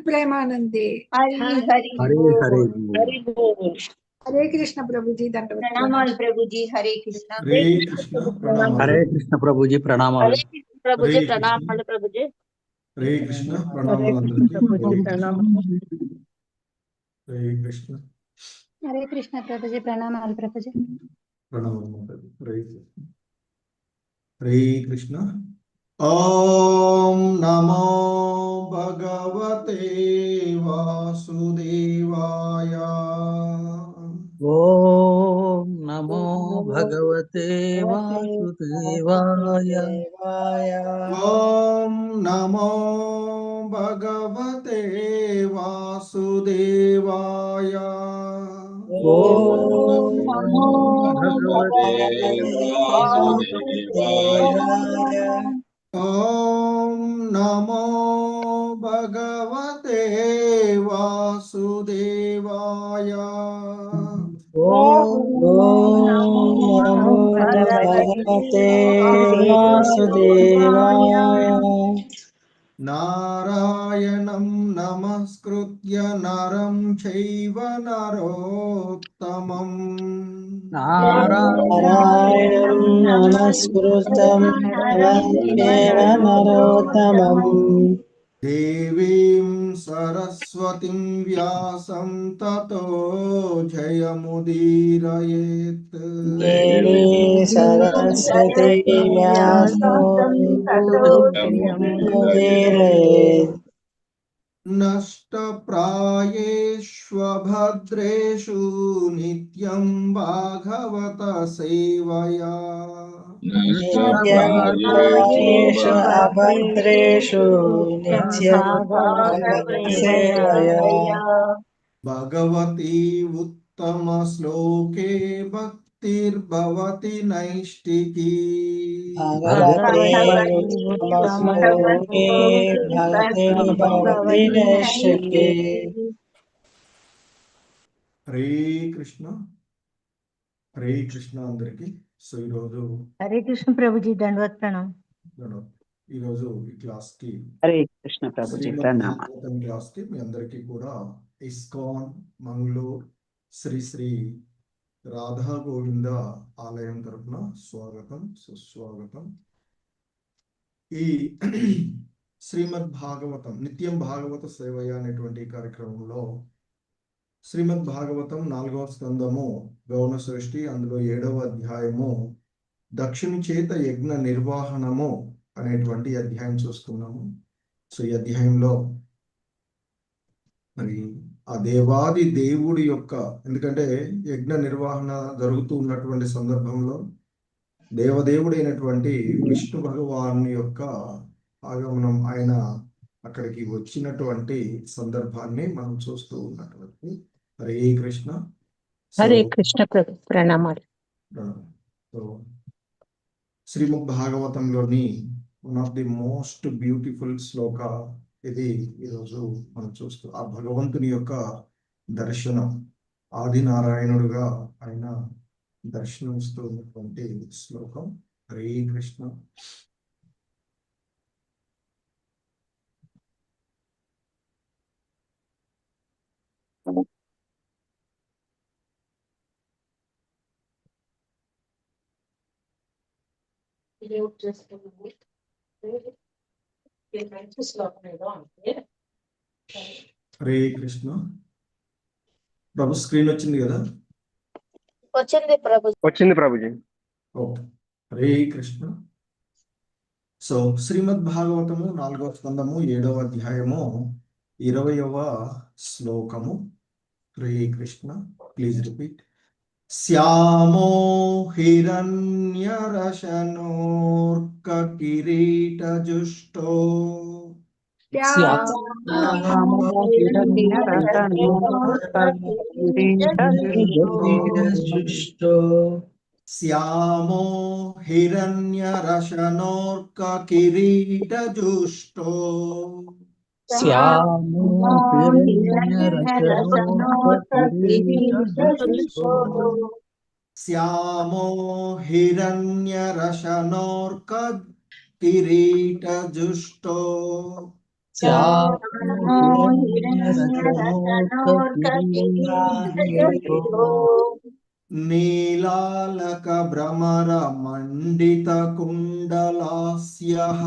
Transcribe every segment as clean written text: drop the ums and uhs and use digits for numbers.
प्रेमानंदे। हरि हरि हरे हरे बोल। बोल। हरि बोल। हरे कृष्ण प्रभु जी, दंडवत प्रणाम प्रभु जी। हरे कृष्ण। हरे कृष्ण प्रणाम। हरे कृष्ण प्रभु जी प्रणाम। हरे कृष्ण प्रभु जी हरे प्रणाम कृष्ण। प्रभु जी। हरे कृष्ण प्रणाम हरे कृष्ण प्रभु जी प्रणाम। हरे कृष्ण हरे कृष्ण प्रभु जी प्रणाम प्रभु जी। प्रणाम। हरे कृष्ण। ओम नमो भगवते वासुदेवाय। ओम नमो भगवते वासुदेवाय। ओम नमो भगवते वासुदेवाय। ओम नमो भगवते वासुदेवाय। ओम नमो भगवते वासुदेवाय। ओम नमो भगवते वासुदेवाय। नारायणं नमस्कृत्य नरं चैव नरोत्तमम्। नारायणं नमस्कृतं नरोत्तमम्। देवीं सरस्वतीं व्यासं ततो जयमुदीरयेत्। देवी सरस्वती व्यासोदीरयेत्। नष्टप्रायेष्वभद्रेषु नित्यं भागवत सेवया। नित्यप्रायेषु अभद्रेषु नित्यं भागवत सेवया। भगवती उत्तमश्लोके भक्तिर्भवति नैष्टिकी। भगवते उत्तमश्लोके भक्तिर्भवति नैष्टिकी। हरे कृष्ण। हरे कृष्ण అందరికి. సో ఈరోజు हरे कृष्ण प्रभु जी दंडवत प्रणाम। ఈరోజు ఈ క్లాస్ కి हरे कृष्ण प्रभु जी శ్రీమద్ प्रणाम। భాగవతం క్లాస్ కి మీ అందరికీ కూడా ఇస్కాన్ మంగళూరు శ్రీ శ్రీ రాధా గోవింద ఆలయం తరపున స్వాగతం సుస్వాగతం. ఈ శ్రీమద్ భాగవతం నిత్యం భాగవత సేవయ అనేటువంటి కార్యక్రమంలో శ్రీమద్ భాగవతం 4వ స్కందము గౌణ సృష్టి, అందులో 7వ అధ్యాయము దక్షిణ చేత యజ్ఞ నిర్వహణము అనేటువంటి అధ్యాయం చూస్తున్నాము. సో ఈ అధ్యాయంలో మరి ఆ దేవాది దేవుడి యొక్క, ఎందుకంటే యజ్ఞ నిర్వహణ జరుగుతూ ఉన్నటువంటి సందర్భంలో దేవదేవుడైనటువంటి విష్ణు భగవాను యొక్క ఆగమనం, ఆయన అక్కడికి వచ్చినటువంటి సందర్భాన్ని మనం చూస్తూ ఉన్నటువంటి. హరే కృష్ణ. हरे कृष्ण प्रभु ప్రణామాలు. సో శ్రీమద్ భాగవతంలోని one of the most beautiful శ్లోక ఇది ఈరోజు మనం చూస్తూ, ఆ భగవంతుని యొక్క దర్శనం, ఆది నారాయణుడుగా ఆయన దర్శనమిస్తూ ఉన్నటువంటి శ్లోకం. హరే కృష్ణ. హరే కృష్ణ. ప్రభు స్క్రీన్ వచ్చింది కదా? వచ్చింది ప్రభుజీ. ఓకే. హరే కృష్ణ. సో శ్రీమద్ భాగవతము 4వ స్కందము 7వ అధ్యాయము 20వ శ్లోకము. హరే కృష్ణ. Please repeat. శ్యామో హిరణ్యరశనోర్క కిరీటజుష్టో శ్యామో హిరణ్యరశనోర్క కిరీటజుష్టో శ్యామో హిరణ్యరశనోర్క కిరీటజుష్టో నీలాలక భ్రమర మండిత కుండలాస్యః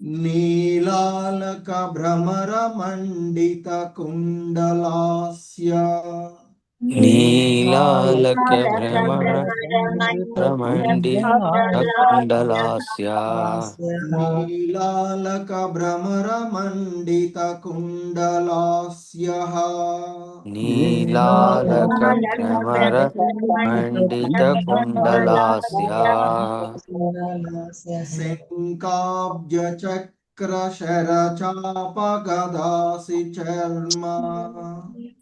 నీలాలక భ్రమర మండిత కుండలాస్య నీలాలక భ్రమర ప్రమండిత కుండలాస్య నీలాలక భ్రమర మండిత కుండలాస్యః నీలాలక భ్రమర మండిత కుండలాస్య శంకాబ్జ చక్ర శర చాప గదాసి చర్మ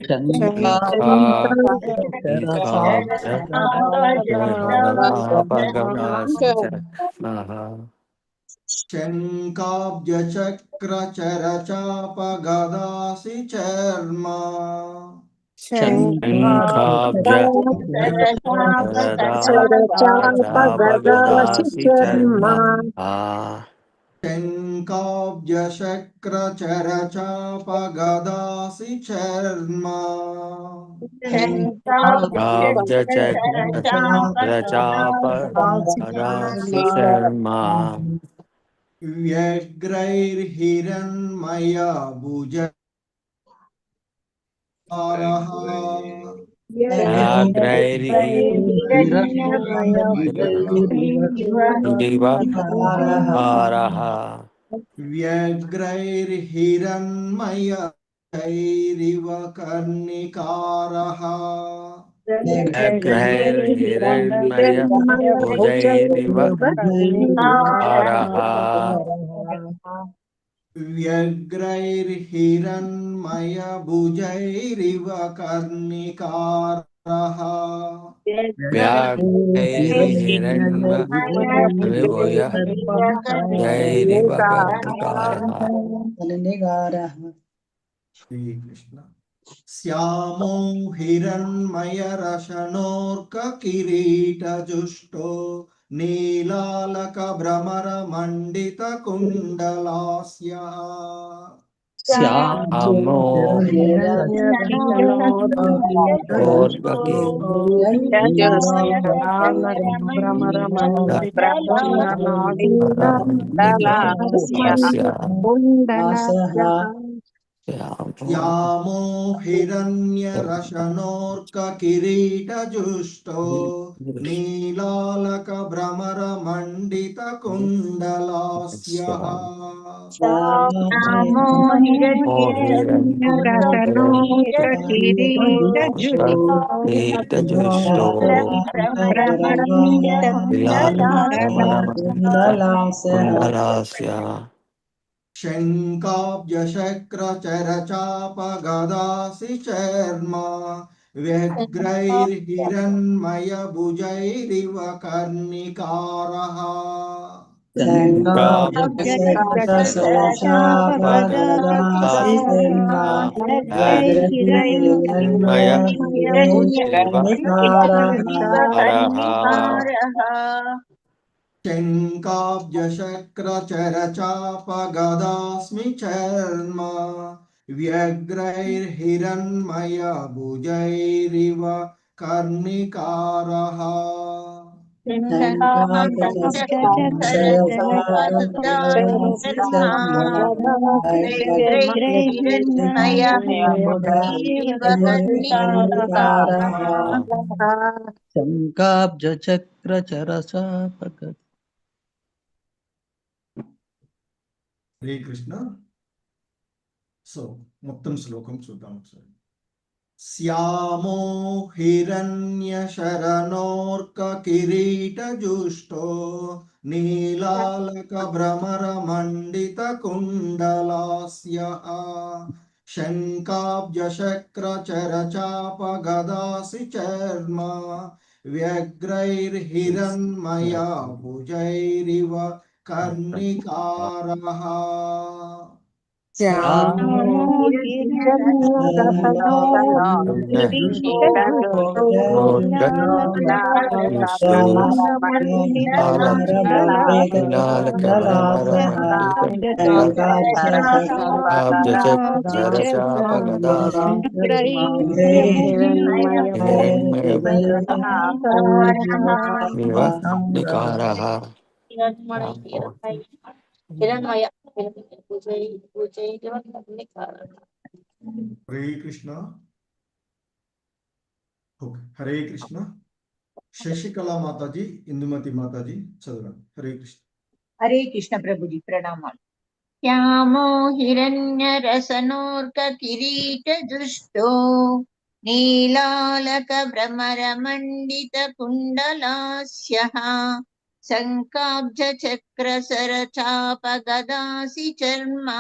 శంకాబ్జ చక్ర చర చాప గదాసి చర్మ శంకాబ్జ శక్ర చర చాప గదాసి చర్మ వ్యగ్రైర్హిరణ్మయ భుజ వ్యగ్రైర్హిరణ్మయ జైరివ కర్ణికారః వ్యగ్రైర్హిరణ్మయ భుజైరివ కర్ణికారః శ్రీకృష్ణ శ్యామో హిరణ్మయ రశనోర్క కిరీట జుష్టో నీలాలక భ్రమర మండిత కుండలాస్య శ్యామో హిరణ్య రశనోర్క కిరీట జుష్టో నీలాలక భ్రమర మండిత కుండలాస్య శంకాబ్జ శక్ర చర చాప గదాసి చర్మ వ్యగ్రైర్హిరణ్మయ భుజైరివ కర్ణికారః శంకాబ్జ శక్ర చర చాప గదాస్మి చర్మ వ్యగ్రైర్హిరణ్మయ భుజైరివ కర్ణికారః శంకాబ్జ చక్ర చరచాప శ్రీకృష్ణ సో మొత్తం శ్లోకం చూద్దాం ఒకసారి. శ్యామో హిరణ్య శరణోర్క కిరీట జుష్టో నీలాలక భ్రమర మండిత కుండలాస్య శంకాబ్జ శక్ర చర చాప గదాసి చర్మ వ్యగ్రైర్హిరణ్మయ భుజైరివ కర్ణికారః శ్యామో హిరణ్మయ హరే కృష్ణ. ఓకే, హరే కృష్ణ. శశికళ మాతాజీ, ఇందుమతి మాతాజీ చదవండి. హరే కృష్ణ. హరే కృష్ణ ప్రభుజీ ప్రణామాలు. శ్యామో హిరణ్యరసనోర్క కిరీట దృష్టో నీలాలక భ్రమర మండిత కుండలాస్యః శంఖాబ్జ చక్ర సర చాప గదాసి చర్మ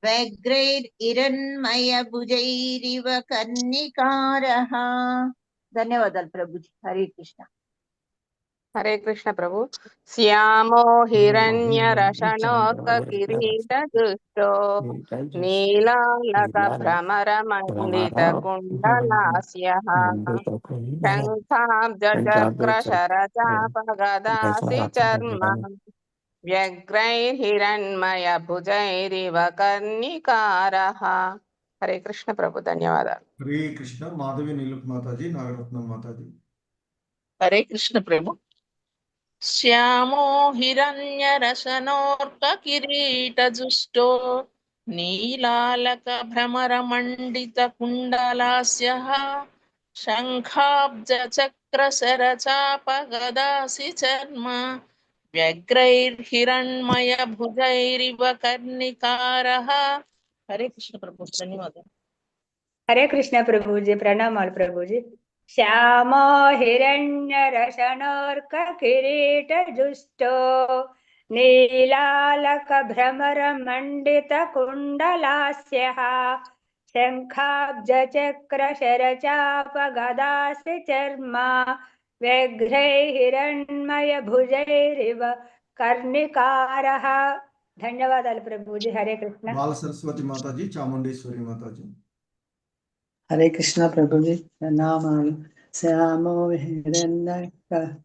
వ్యగ్రైర్హిరణ్మయ భుజైరివ కర్ణికారః. ధన్యవాదాలు ప్రభుజీ. హరే కృష్ణ. హరే కృష్ణ ప్రభు. శ్యామో హిరణ్య రశనోర్క కిరీట దుష్టో నీలాలక భ్రమర మండిత కుండలాస్యః శంఖాబ్జ చక్ర శరచాప గదాసి చర్మ వ్యగ్రైర్హిరణ్మయ భుజైరివ కర్ణికారః. హరే కృష్ణ ప్రభు. ధన్యవాదాలు. హరే కృష్ణ. మాధవి నీలుక్ మాతాజీ, నాగరత్నం మాతాజీ. హరే కృష్ణ ప్రభు. శ్యామో హిరణ్య రసనోర్క కిరీట జుష్టో నీలాలక భ్రమర మండిత కుండలాస్యః శంఖాబ్జ చక్ర శర చాప గదాసి చర్మ వ్యగ్రైర్హిరణ్మయ భుజైరివ కర్ణికారః. హరే కృష్ణ ప్రభు. ధన్యవాదాలు. హరే కృష్ణ ప్రభుజీ ప్రణామాలు ప్రభుజీ. శ్యామో హిరణ్య రశనోర్క కిరీట జుష్టో నీలాలక భ్రమర మండిత కుండలాస్యః శంఖాబ్జ చక్ర శర చాప గదాసి చర్మ వ్యగ్రైర్హిరణ్మయ భుజైరివ కర్ణికారః. ధన్యవాదాలు ప్రభుజీ. హరే కృష్ణ. బాల సరస్వతి మాతాజీ, చాముండేశ్వరి మాతాజీ. హరే కృష్ణ ప్రభుజీ ప్రణామాలు. శ్యామో హిరణ్యకరణ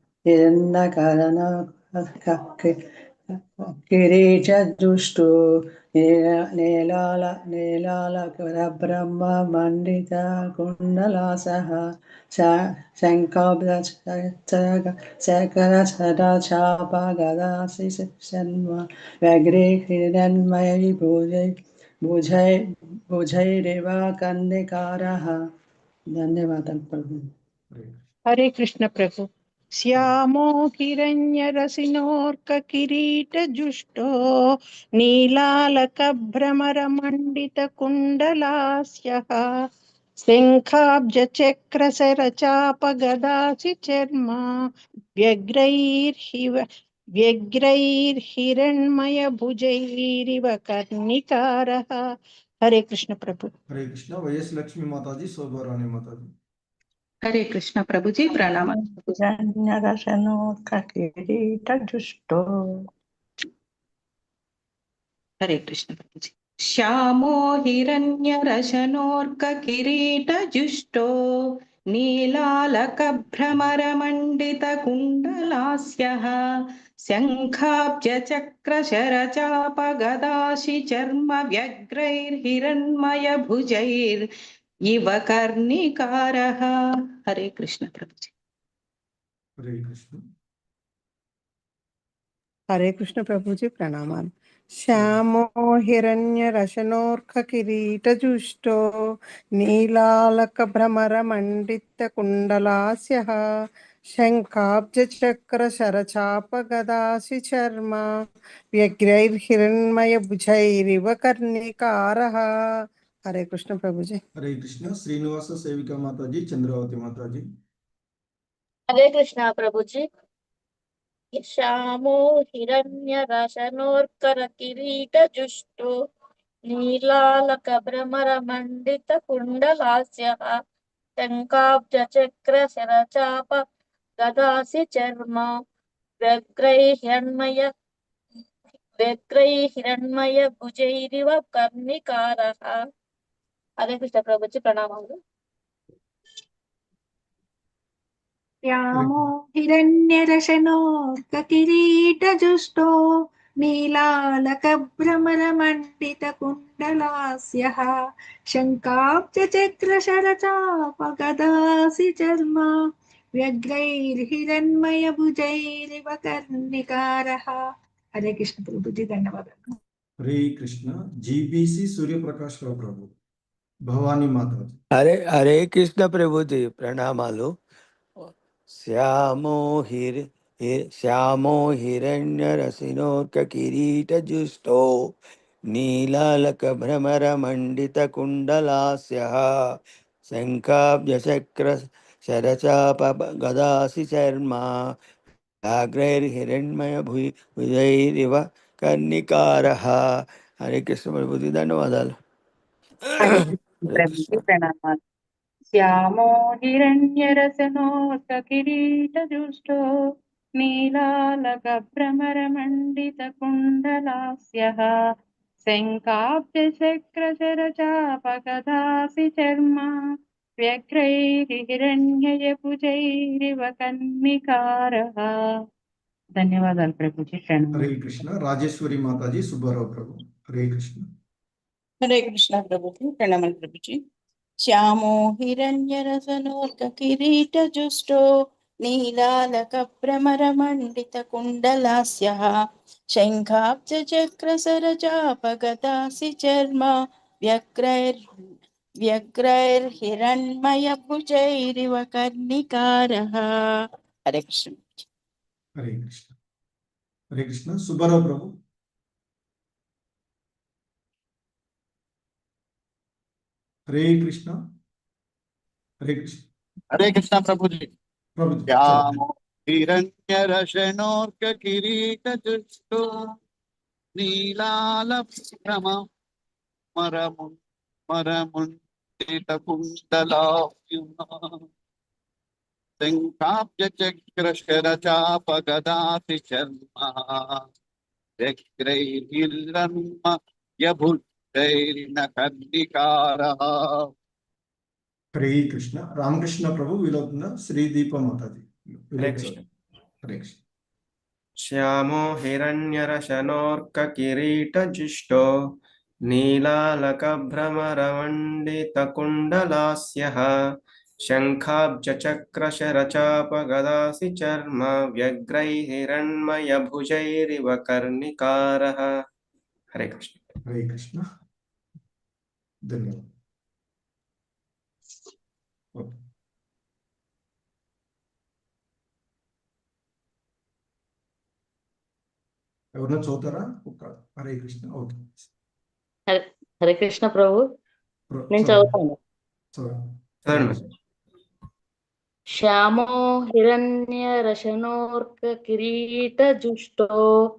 కిరీట దుష్టో నీలాల బ్రహ్మ మండిత కుండలాసః శంఖాబ్జ శేఖర చాప గదాసి శర్మ వ్యగ్రైర్హిరణ్మయ భుజైరివ కర్ణికారః. ధన్యవాదాలు ప్రభు. హరే కృష్ణ ప్రభు. శ్యామో హిరణ్య రసినోర్క కిరీట జుష్టో నీలాలక భ్రమర మండిత కుండలాస్యః శంఖాబ్జ చక్ర శర చాప గదాసి చర్మ వ్యగ్రైర్హిరణ్మయ భుజైరివ కర్ణికారః. హరే కృష్ణ ప్రభు. హరే కృష్ణ. వైఎస్ లక్ష్మి మాతాజీ, శోభారాణి మాతాజీ. హరే కృష్ణ ప్రభుజీ ప్రణామాలు. హిరణ్యరసనోర్క కిరీట జుష్టో. హరే కృష్ణ ప్రభుజీ. శ్యామో హిరణ్య రశనోర్క కిరీట జుష్టో నీలాలక భ్రమర మండిత కుండలాస్యః శంఖాబ్జ చక్ర శర చాప గదాసి చర్మ వ్యగ్రైర్హిరణ్మయ భుజైర్ ఇవ కర్ణికారః. హరే కృష్ణ ప్రభుజీ. హరే కృష్ణ. హరే కృష్ణ ప్రభుజీ ప్రణామాలు. శ్యామో హిరణ్య రశనోర్క కిరీట జుష్టో నీలాలక భ్రమర మండిత కుండలాస్యః శంఖాబ్జ చక్ర శరచాప గదాసి చర్మ వ్యగ్రైర్హిరణ్మయ భుజైరివ కర్ణికారః. హరే కృష్ణ ప్రభుజీ. హరే కృష్ణ. శ్రీనివాస సేవిక మాతాజీ, చంద్రావతి మాతాజీ. హరే కృష్ణ ప్రభుజీ. శ్యామో హిరణ్య రశనోర్కర కిరీట జుష్టో నీలాలక భ్రమర మండిత కుండలాస్యః శంఖాబ్జ చక్ర శర చాప గదాసి చర్మ వ్యగ్రైర్హిరణ్మయ व्यग्रैः हिरण्मयभुजैरिव कर्णिकारः। हरे कृष्ण ప్రభుజీ ప్రణామాలు. श्यामो हिरण्यरशनोऽर्ककिरीटजुष्टो नीलालकभ्रमरमण्डितकुण्डलास्यः शङ्काब्जचक्रशरचापगदासि चर्मा व्यग्रैर्हिरण्मयभुजैरिव कर्णिकारः. हरे कृष्ण प्रभुजी धन्यवादाలు. हरे कृष्ण जीबीसी सूर्यप्रकाश राव प्रभु भवानी माताजी. हरे हरे कृष्ण प्रभुजी प्रणामालु. श्यामो हिरण्यरसिनोर्ककिरीटजुष्टो नीलालकभ्रमरमण्डितकुण्डलास्यः शङ्खाब्जचक्रशरचापगदासि चर्मा व्याघ्रैर्हिरण्मयभुजैरिव कर्णिकारः. हरे कृष्ण प्रभुजी धन्यवादाలు. హరే కృష్ణ ప్రభుజీ ప్రణామాలు. శ్యామో హిరణ్యరసనోర్కకిరీటజుష్టో నీలాలకభ్రమరమण्डितकुण्डलास्यः शङ्काब्जचक्रशरचापगदासि चर्मा व्यग्रैर्हिरण्मयभुजैरिव कर्णिकारः. ధన్యవాదాలు ప్రభుజీ ప్రణామాలు. हरे कृष्ण राजेश्वरी माताजी सुब्बाराव प्रभु. हरे कृष्ण. हरे कृष्ण प्रभुजी प्रणामाल प्रभुजी. श्यामो हिरण्यरसनोर्ककिरीटजुष्टो नीलालकभ्रमरमण्डितकुण्डलास्यः शङ्खाब्जचक्रशरचापगदासि चर्मा व्यग्रैर्हिरण्मयभुजैरिव कर्णिकारः. हरे कृष्ण. हरे कृष्ण सुब्बाराव प्रभु. हरे कृष्ण प्रभुजी. प्रभु श्यामो हिरण्यरशनोर्ककिरीटजुष्टो नीलालमरमुण्डितकुण्डलास्यः शङ्खाब्जचक्रशरचापगदासि चर्मा व्यग्रैर्हिरण्मयभुजैरिव कर्णिकारः. हरे कृष्ण रामकृष्ण प्रभु विलोकन श्रीदीप माताजी. हरे कृष्ण. हरे कृष्ण. श्यामो हिरण्यरशनोर्ककिरीटजुष्टो नीलालकभ्रमरमण्डितकुण्डलास्यः शङ्खाब्जचक्रशरचापगदासि चर्म व्यग्रैर्हिरण्मयभुजैरिव कर्णिकारः. हरे कृष्ण. हरे कृष्ण धन्यवाद. ఎవరైనా చదువుతారా? హరే కృష్ణ. ఓకే హరే కృష్ణ ప్రభు నేను చదువుతాను. శ్యామో హిరణ్యరశనోర్కకిరీటజుష్టో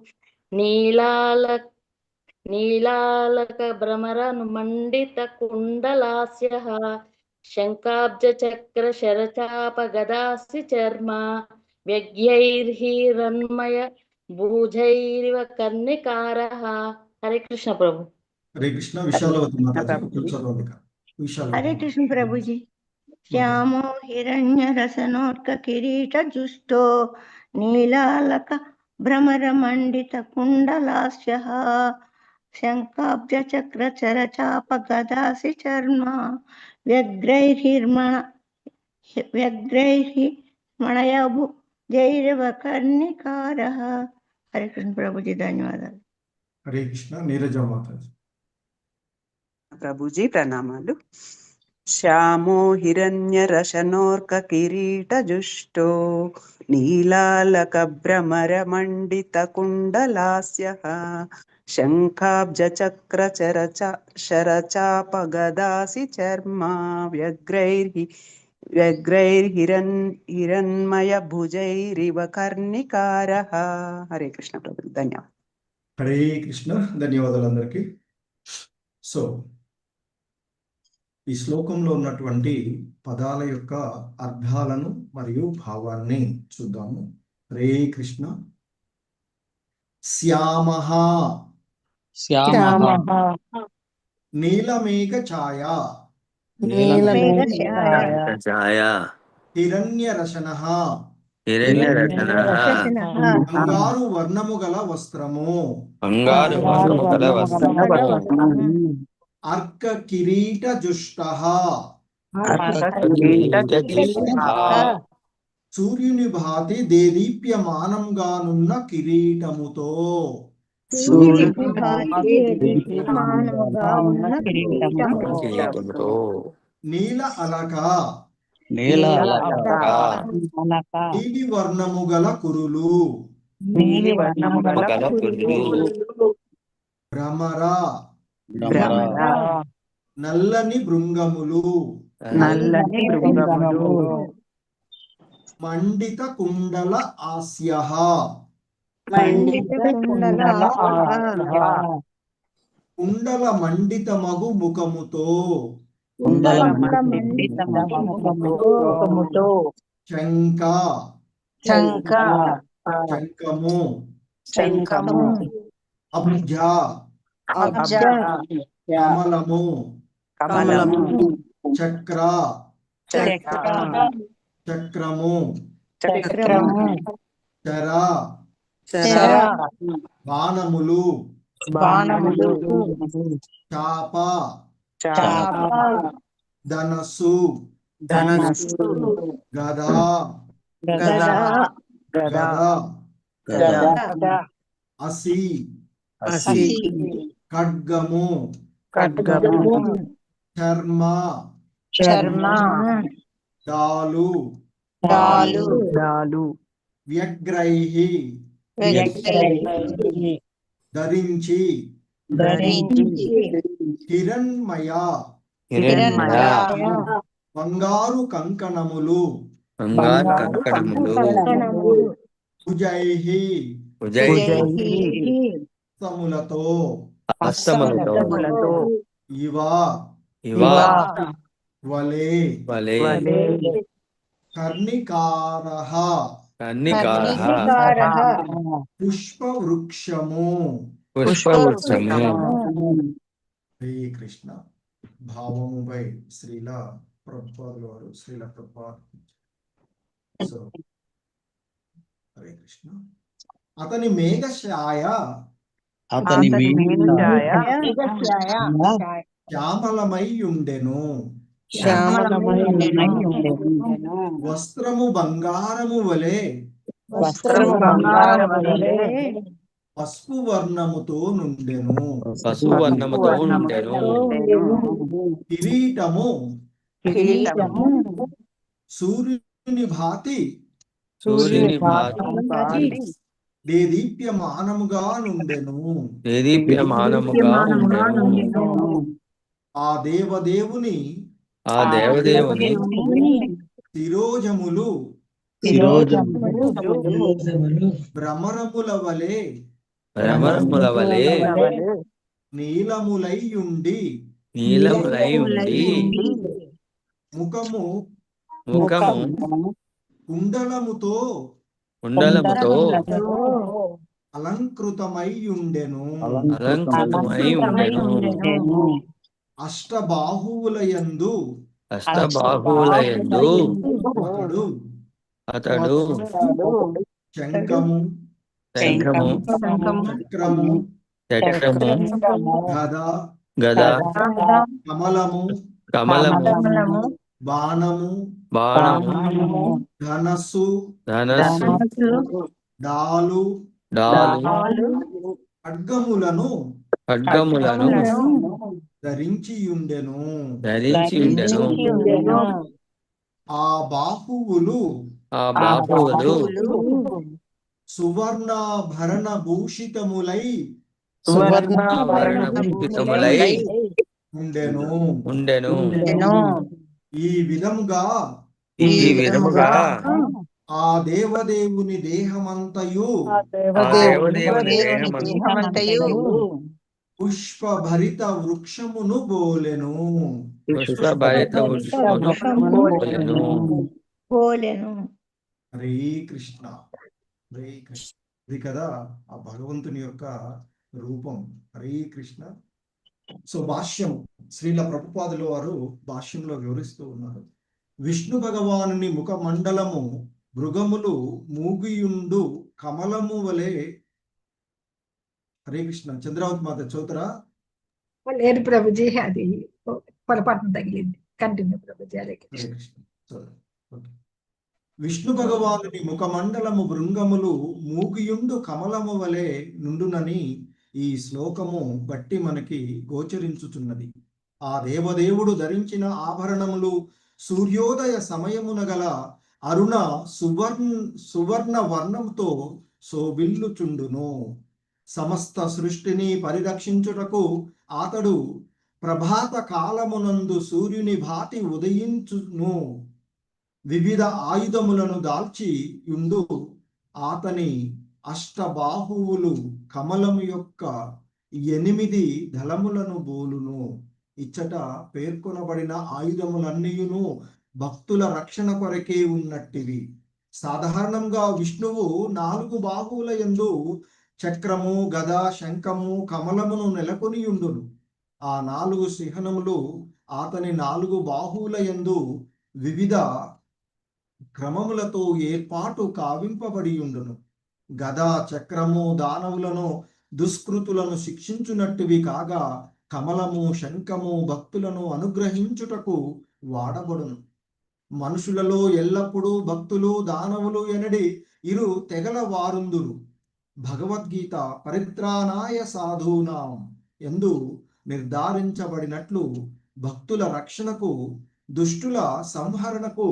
నీలాలకభ్రమరమण्डितकुण्डलास्यः शङ्काब्जचक्रशरचापगदासि चर्मा व्यग्रैर्हिरण्मयभुजैरिव कर्णिकारः. हरे कृष्ण प्रभु. हरे कृष्ण विशालवती माताजी. हरे कृष्ण प्रभु जी. श्यामो हिरण्यरसनोर्ककिरीटजुष्टो नीलालकभ्रमरमण्डितकुण्डलास्यः शङ्खाब्जचक्रशरचापगदासि चर्मा व्यग्रैर्हिरण्मयभुजैरिव कर्णिकारः. हरे कृष्ण प्रभु जी धन्यवादाలు. हरे कृष्ण नीरजा माताजी. ప్రభుజీ ప్రణామాలు. శ్యామో హిరణ్యరశనోర్కకిరీటజుష్టో నీలాలకభ్రమరమण्डितकुण्डलास्यः शङ्खाब्जचक्रशरचापगदासि चर्मा व्यग्रैर्हिरण्मयभुजैरिव कर्णिकारः. हरे कृष्ण ప్రభు ధన్యవాదాలు. హరే కృష్ణ ధన్యవాదాలు అందరికీ. సో ఈ శ్లోకంలో ఉన్నటువంటి పదాల యొక్క అర్థాలను మరియు భావాన్ని చూద్దాము. హరే కృష్ణ. శ్యామః శ్యామః నీలమేఘ ఛాయ నీలమేఘఛాయ ఛాయ హిరణ్యరశనః హిరణ్యరచనః బంగారు వర్ణము గల వస్త్రము బంగారు వర్ణము గల వస్త్రము అర్క కిరీట జుష్టః సూర్యుని భాతి దేదీప్యమానంగానున్న కిరీటముతో కిరీటముతో నీల అలక నీల నీలి వర్ణము గల కురులు గల కురులు భ్రమర నల్లని భృంగములు మండిత కుండల ఆస్యః కుండల మండితమగు ముఖముతో శంఖ శంఖము అబ్జ కమలము చక్ర చక్రము శర బాణములు చాప ధనస్సు గద అసి ఖడ్గము చర్మ డాలు వ్యగ్రైహి ధరించి హిరణ్మయ బంగారు కంకణములు భుజైహి హస్తములతో ఇవ వలే కర్ణికారః పుష్పవృక్షము హరే కృష్ణ భావముపై శ్రీల ప్రభుపాదుల వారు సో హరే కృష్ణ అతని మేఘఛాయ శ్యామలమై ఉండెను వస్త్రము బంగారము వలె పసుపు వర్ణముతో నుండెను కిరీటము సూర్యుని భాతి దేదీప్యమానముగా నుండెను ఆ దేవదేవుని శిరోజములు భ్రమరముల వలె నీలములై ఉండి ముఖము కుండలముతో అలంకృతమై ఉండెను అష్టబాహువులయందు అతడు శంఖము చక్రము గద కమలము బాణము ధనస్సు డాలు ఖడ్గములను ధరించియుండెను ఆ బాహువులు సువర్ణాభరణ భూషితములై ఉండెను ఈ విధముగా ఆ దేవదేవుని దేహమంతయు పుష్పభరిత వృక్షమును బోలెను హరే కృష్ణ హరే కృష్ణ ఇది కదా ఆ భగవంతుని యొక్క రూపం. హరే కృష్ణ. సో భాష్యం శ్రీల ప్రభుపాదుల వారు భాష్యంలో వివరిస్తూ ఉన్నారు. విష్ణు భగవానుని ముఖ మండలము మృగములు మూగియుండు కమలము వలె. హరే కృష్ణ. చంద్రావతి మాత చౌతరా. లేదు ప్రభుజీ, అది పొరపాటున తగిలింది. కంటిన్యూ ప్రభుజీ. హరే హరే కృష్ణ. విష్ణు భగవానుని ముఖమండలము బృంగములు మూగియుండు కమలము వలె నుండునని ఈ శ్లోకము బట్టి మనకి గోచరించుచున్నది. ఆ దేవదేవుడు ధరించిన ఆభరణములు సూర్యోదయ సమయమున గల అరుణ సువర్ణ వర్ణంతో శోభిల్లుచుండును. సమస్త సృష్టిని పరిరక్షించుటకు అతడు ప్రభాత కాలమునందు సూర్యుని భాతి ఉదయించును. వివిధ ఆయుధములను దాల్చి యుండు అతని అష్టబాహువులు కమలము యొక్క 8 దళములను బోలును. ఇచ్చట పేర్కొనబడిన ఆయుధములన్నీయును భక్తుల రక్షణ కొరకే ఉన్నట్టివి. సాధారణంగా విష్ణువు 4 బాహువుల యందు చక్రము, గద, శంఖము, కమలమును నెలకొనియుండును. ఆ 4 సింహములు అతని 4 బాహువుల యందు వివిధ క్రమములతో ఏర్పాటు కావింపబడి ఉండును. గద, చక్రము దానవులను దుష్కృతులను శిక్షించునట్టువి కాగా, కమలము, శంఖము భక్తులను అనుగ్రహించుటకు వాడబడును. మనుషులలో ఎల్లప్పుడూ భక్తులు దానవులు ఎనడి 2 తెగల వారుందురు. భగవద్గీత పరిత్రాణాయ సాధూనాం ఎందు నిర్ధారించబడినట్లు భక్తుల రక్షణకు, దుష్టుల సంహరణకు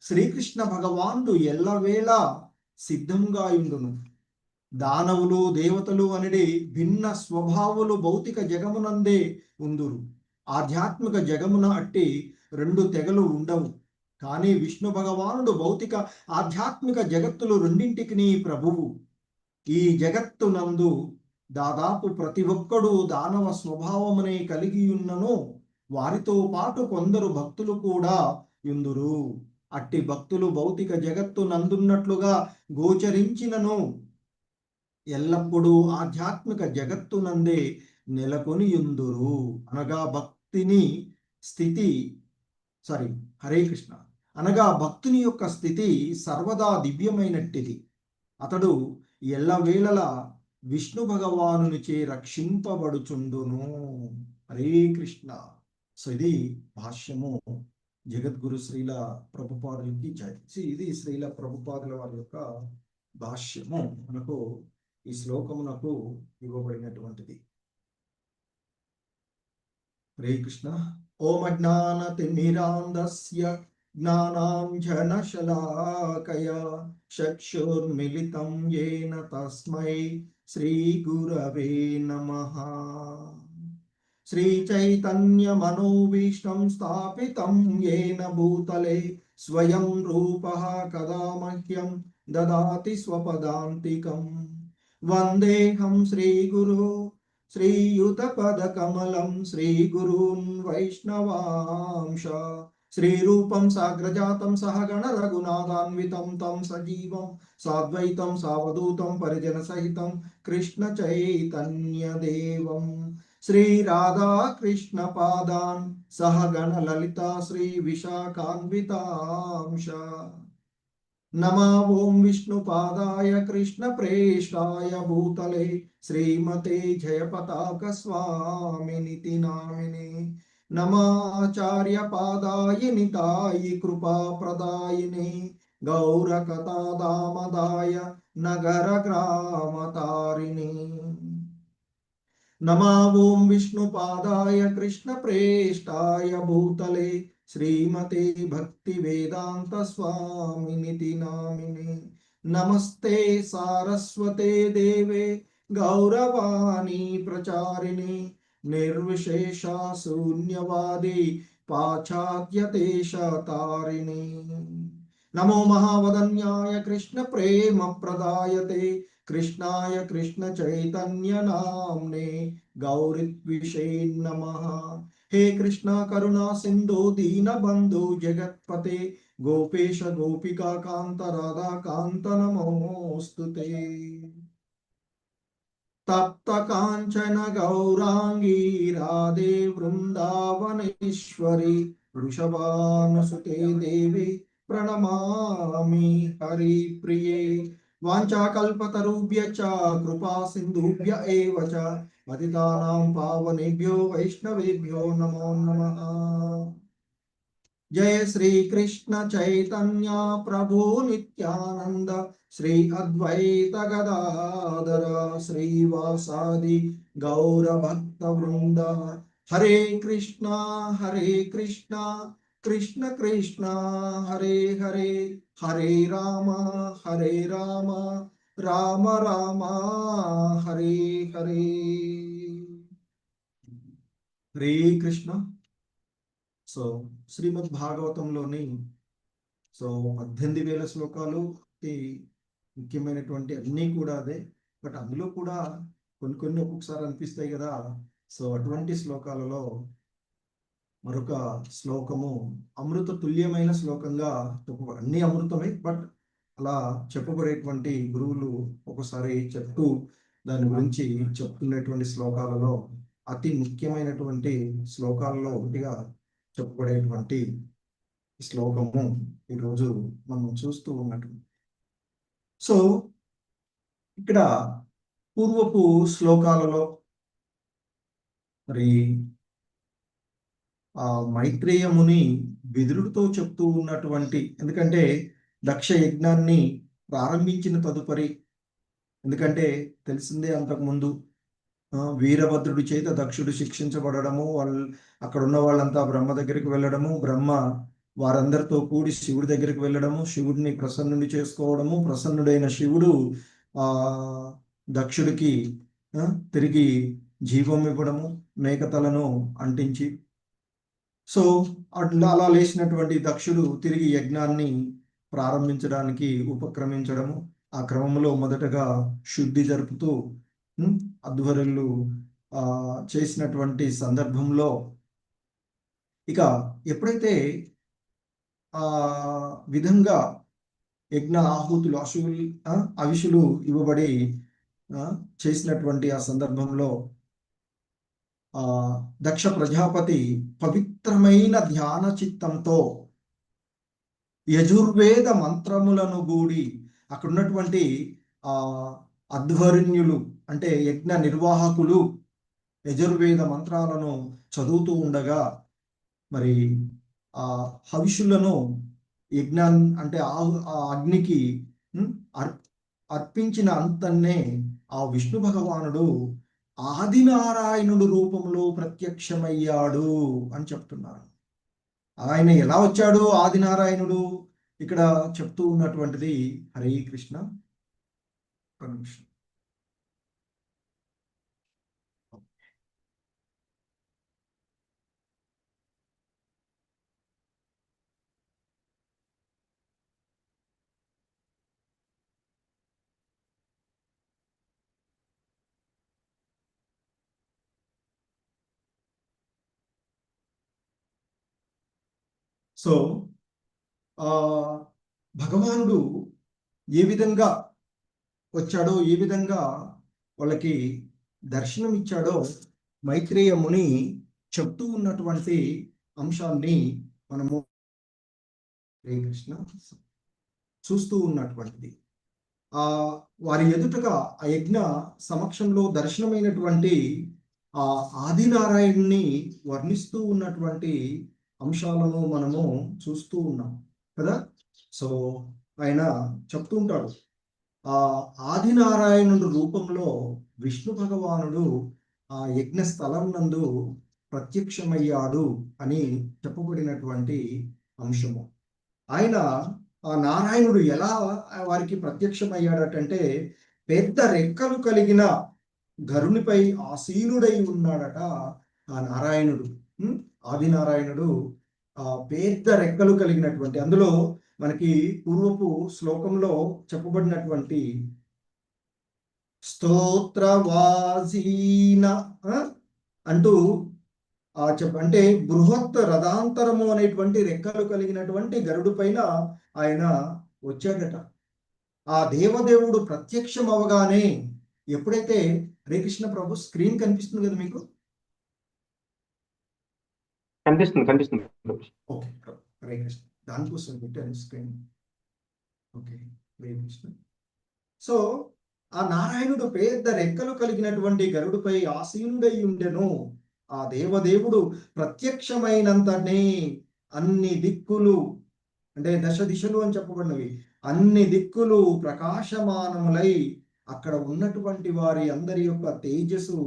శ్రీకృష్ణ భగవానుడు ఎల్లవేళ సిద్ధంగా ఉండును. దానవులు, దేవతలు అనేది భిన్న స్వభావులు భౌతిక జగమునందే ఉందురు. ఆధ్యాత్మిక జగమున అట్టి 2 తెగలు ఉండవు. కానీ విష్ణు భగవానుడు భౌతిక ఆధ్యాత్మిక జగత్తులు రెండింటికి ప్రభువు. ఈ జగత్తునందు దాదాపు ప్రతి ఒక్కడు దానవ స్వభావమునే కలిగి ఉన్నను. వారితో పాటు కొందరు భక్తులు కూడా యుందురు. అట్టి భక్తులు భౌతిక జగత్తు నందున్నట్లుగా గోచరించినను ఎల్లప్పుడూ ఆధ్యాత్మిక జగత్తునందే నెలకొని యుందురు. అనగా హరే కృష్ణ. అనగా భక్తుని యొక్క స్థితి సర్వదా దివ్యమైనట్టిది. అతడు ఎల్లవేళలా విష్ణు భగవానునిచే రక్షింపబడుచుండును. హరే కృష్ణ. సో ఇది భాష్యము జగద్గురు శ్రీల ప్రభుపాదులకి జై. ఇది శ్రీల ప్రభుపాదుల వారి యొక్క భాష్యము మనకు ఈ శ్లోకమునకు ఇవ్వబడినటువంటిది. హరే కృష్ణ. ఓం అజ్ఞానతిమిరాంధస్య జ్ఞానాంజనశలాకయా చక్షుర్మిలితం యేన తస్మై శ్రీ గురవే నమః. శ్రీ చైతన్య మనోభీష్టం స్థాపితం యేన భూతలే స్వయం రూపః కదా మహ్యం దదాతి స్వపదాంతికం. వందేహం శ్రీగురు శ్రీయుతపదకమలం శ్రీగురూన్ వైష్ణవాంశ. శ్రీరూపం సాగ్రజాతం సహగణ రఘునాథాన్వితం తం సజీవం సాద్వైతం సావధూతం పరిజన సహితం కృష్ణ చైతన్య దేవం. శ్రీ రాధా కృష్ణ పాదాన్ సహగణ లలిత శ్రీ విశాఖాన్వితాంశ. నమో ఓం విష్ణు పాదాయ కృష్ణ ప్రేష్టాయ భూతలే శ్రీమతే జయపతాక స్వామినితి నామినే. నమాచార్య పాదాయ నితాయి కృపా ప్రదాయినే గౌరకథా దామదాయ నగర గ్రామ తారిణి. నమో ఓం విష్ణు పాదాయ కృష్ణ ప్రేష్టాయ భూతలే శ్రీమతే భక్తి వేదాంత స్వామినితి నామినే. నమస్తే సారస్వతే దేవే గౌరవాణి ప్రచారిణి నిర్విశేష శూన్యవాది పాశ్చాత్యదేశ తారిణి. నమో మహావదన్యాయ కృష్ణ ప్రేమ ప్రదాయతే కృష్ణాయ కృష్ణ చైతన్య నామ్నే గౌరిత్విషే నమః. హే కృష్ణ కరుణా సింధు దీనబంధు జగత్పతే గోపేశ గోపికా కాంత రాధా కాంత నమోస్తుతే. తప్త కాంచన గౌరాంగీ రాధే వృందావనేశ్వరి వృషభానుసుతే దేవి ప్రణమామి హరి ప్రియే. వాంఛాకల్పతరుభ్యశ్చ కృపా సింధుభ్య ఏవ చ పతితానాం పావనేభ్యో వైష్ణవేభ్యో నమో నమః. జయ శ్రీ కృష్ణ చైతన్య ప్రభు నిత్యానంద శ్రీ అద్వైత గదాధర శ్రీవాసాది గౌర భక్త వృంద. హరే కృష్ణ కృష్ణ కృష్ణ హరే హరే, హరే రామ రామ రామ హరే హరే. హరే కృష్ణ. సో శ్రీమద్ భాగవతంలోని 18,000 శ్లోకాలు ముఖ్యమైనటువంటి అన్నీ కూడా అదే. బట్ అందులో కూడా కొన్ని ఒక్కొక్కసారి అనిపిస్తాయి కదా. సో అటువంటి శ్లోకాలలో మరొక శ్లోకము అమృత తుల్యమైన శ్లోకంగా అన్ని అమృతమే, బట్ అలా చెప్పబడేటువంటి గురువులు ఒకసారి చెప్తూ దాని గురించి చెప్తున్నటువంటి శ్లోకాలలో అతి ముఖ్యమైనటువంటి శ్లోకాలలో ఒకటిగా చెప్పబడేటువంటి శ్లోకము ఈరోజు మనం చూస్తూ ఉన్నట్టు. సో ఇక్కడ పూర్వపు శ్లోకాలలో మరి మైత్రేయ ముని విదురుడితో చెప్తూ ఉన్నటువంటి, ఎందుకంటే దక్ష యజ్ఞాన్ని ప్రారంభించిన తదుపరి, ఎందుకంటే తెలిసిందే అంతకుముందు వీరభద్రుడి చేత దక్షుడు శిక్షించబడము, అక్కడ ఉన్న వాళ్ళంతా బ్రహ్మ దగ్గరికి వెళ్ళడము, బ్రహ్మ వారందరితో కూడి శివుడి దగ్గరికి వెళ్ళడము, శివుడిని ప్రసన్నుడి చేసుకోవడము, ప్రసన్నుడైన శివుడు దక్షుడికి తిరిగి జీవం ఇవ్వడము మేకతలను అంటించి. సో అలా లేచినటువంటి దక్షుడు తిరిగి యజ్ఞాన్ని ప్రారంభించడానికి ఉపక్రమించడము, ఆ క్రమంలో మొదటగా శుద్ధి జరుపుతూ అధ్వర్యులు చేసినటువంటి సందర్భంలో ఇక ఎప్పుడైతే విధంగా యజ్ఞ ఆహుతులు అవిషులు ఇవ్వబడి చేసినటువంటి ఆ సందర్భంలో దక్ష ప్రజాపతి పవిత్రమైన ధ్యాన చిత్తంతో యజుర్వేద మంత్రములను గూడి అక్కడ ఉన్నటువంటి అధ్వర్యులు అంటే యజ్ఞ నిర్వాహకులు యజుర్వేద మంత్రాలను చదువుతూ ఉండగా మరి ఆ హవిషులను యజ్ఞాన్ని అంటే ఆ అగ్నికి అర్పించిన అంతనే ఆ విష్ణు భగవానుడు ఆదినారాయణుడు రూపంలో ప్రత్యక్షమయ్యాడు అని చెప్తున్నారు. ఆయన ఎలా వచ్చాడు ఆదినారాయణుడు ఇక్కడ చెప్తూ ఉన్నటువంటిది. హరే కృష్ణ. సో భగవానుడు ఏ విధంగా వచ్చాడో, ఏ విధంగా వాళ్ళకి దర్శనం ఇచ్చాడో మైత్రేయ ముని చెప్తూ ఉన్నటువంటి అంశాన్ని మనము కృష్ణ చూస్తూ ఉన్నటువంటిది. వారి ఎదుటగా ఆ యజ్ఞ సమక్షంలో దర్శనమైనటువంటి ఆ ఆదినారాయణుని వర్ణిస్తూ ఉన్నటువంటి అంశాలను మనము చూస్తూ ఉన్నాం కదా. సో ఆయన చెప్తూ ఉంటాడు, ఆ ఆదినారాయణుడు రూపంలో విష్ణు భగవానుడు ఆ యజ్ఞ స్థలం నందు ప్రత్యక్షమయ్యాడు అని చెప్పబడినటువంటి అంశము. ఆయన ఆ నారాయణుడు ఎలా వారికి ప్రత్యక్షమయ్యాడటంటే పెద్ద రెక్కలు కలిగిన గరునిపై ఆసీనుడై ఉన్నాడట ఆ నారాయణుడు. ఆదినారాయణుడు పెద్ద రెక్కలు కలిగినటువంటి, అందులో మనకి పూర్వపు శ్లోకంలో చెప్పబడినటువంటి స్తోత్రవాసీన అంటూ అంటే బృహత్ రథాంతరము అనేటువంటి రెక్కలు కలిగినటువంటి గరుడు పైన ఆయన వచ్చాడట. ఆ దేవదేవుడు ప్రత్యక్షం అవగానే ఎప్పుడైతే హరే కృష్ణ ప్రభు స్క్రీన్ కనిపిస్తుంది కదా మీకు? కనిపిస్తుంది. ఓకే, హరే కృష్ణ, దానికోసం పెట్టాను screen. Okay, Hare Krishna. So ఆ నారాయణుడు పెద్ద రెక్కలు కలిగినటువంటి గరుడుపై ఆసీనుడై ఉండెను. ఆ దేవదేవుడు ప్రత్యక్షమైనంతనే అన్ని దిక్కులు, అంటే దశ దిశలు అని చెప్పబడినవి, అన్ని దిక్కులు ప్రకాశమానములై అక్కడ ఉన్నటువంటి వారి అందరి యొక్క తేజస్సు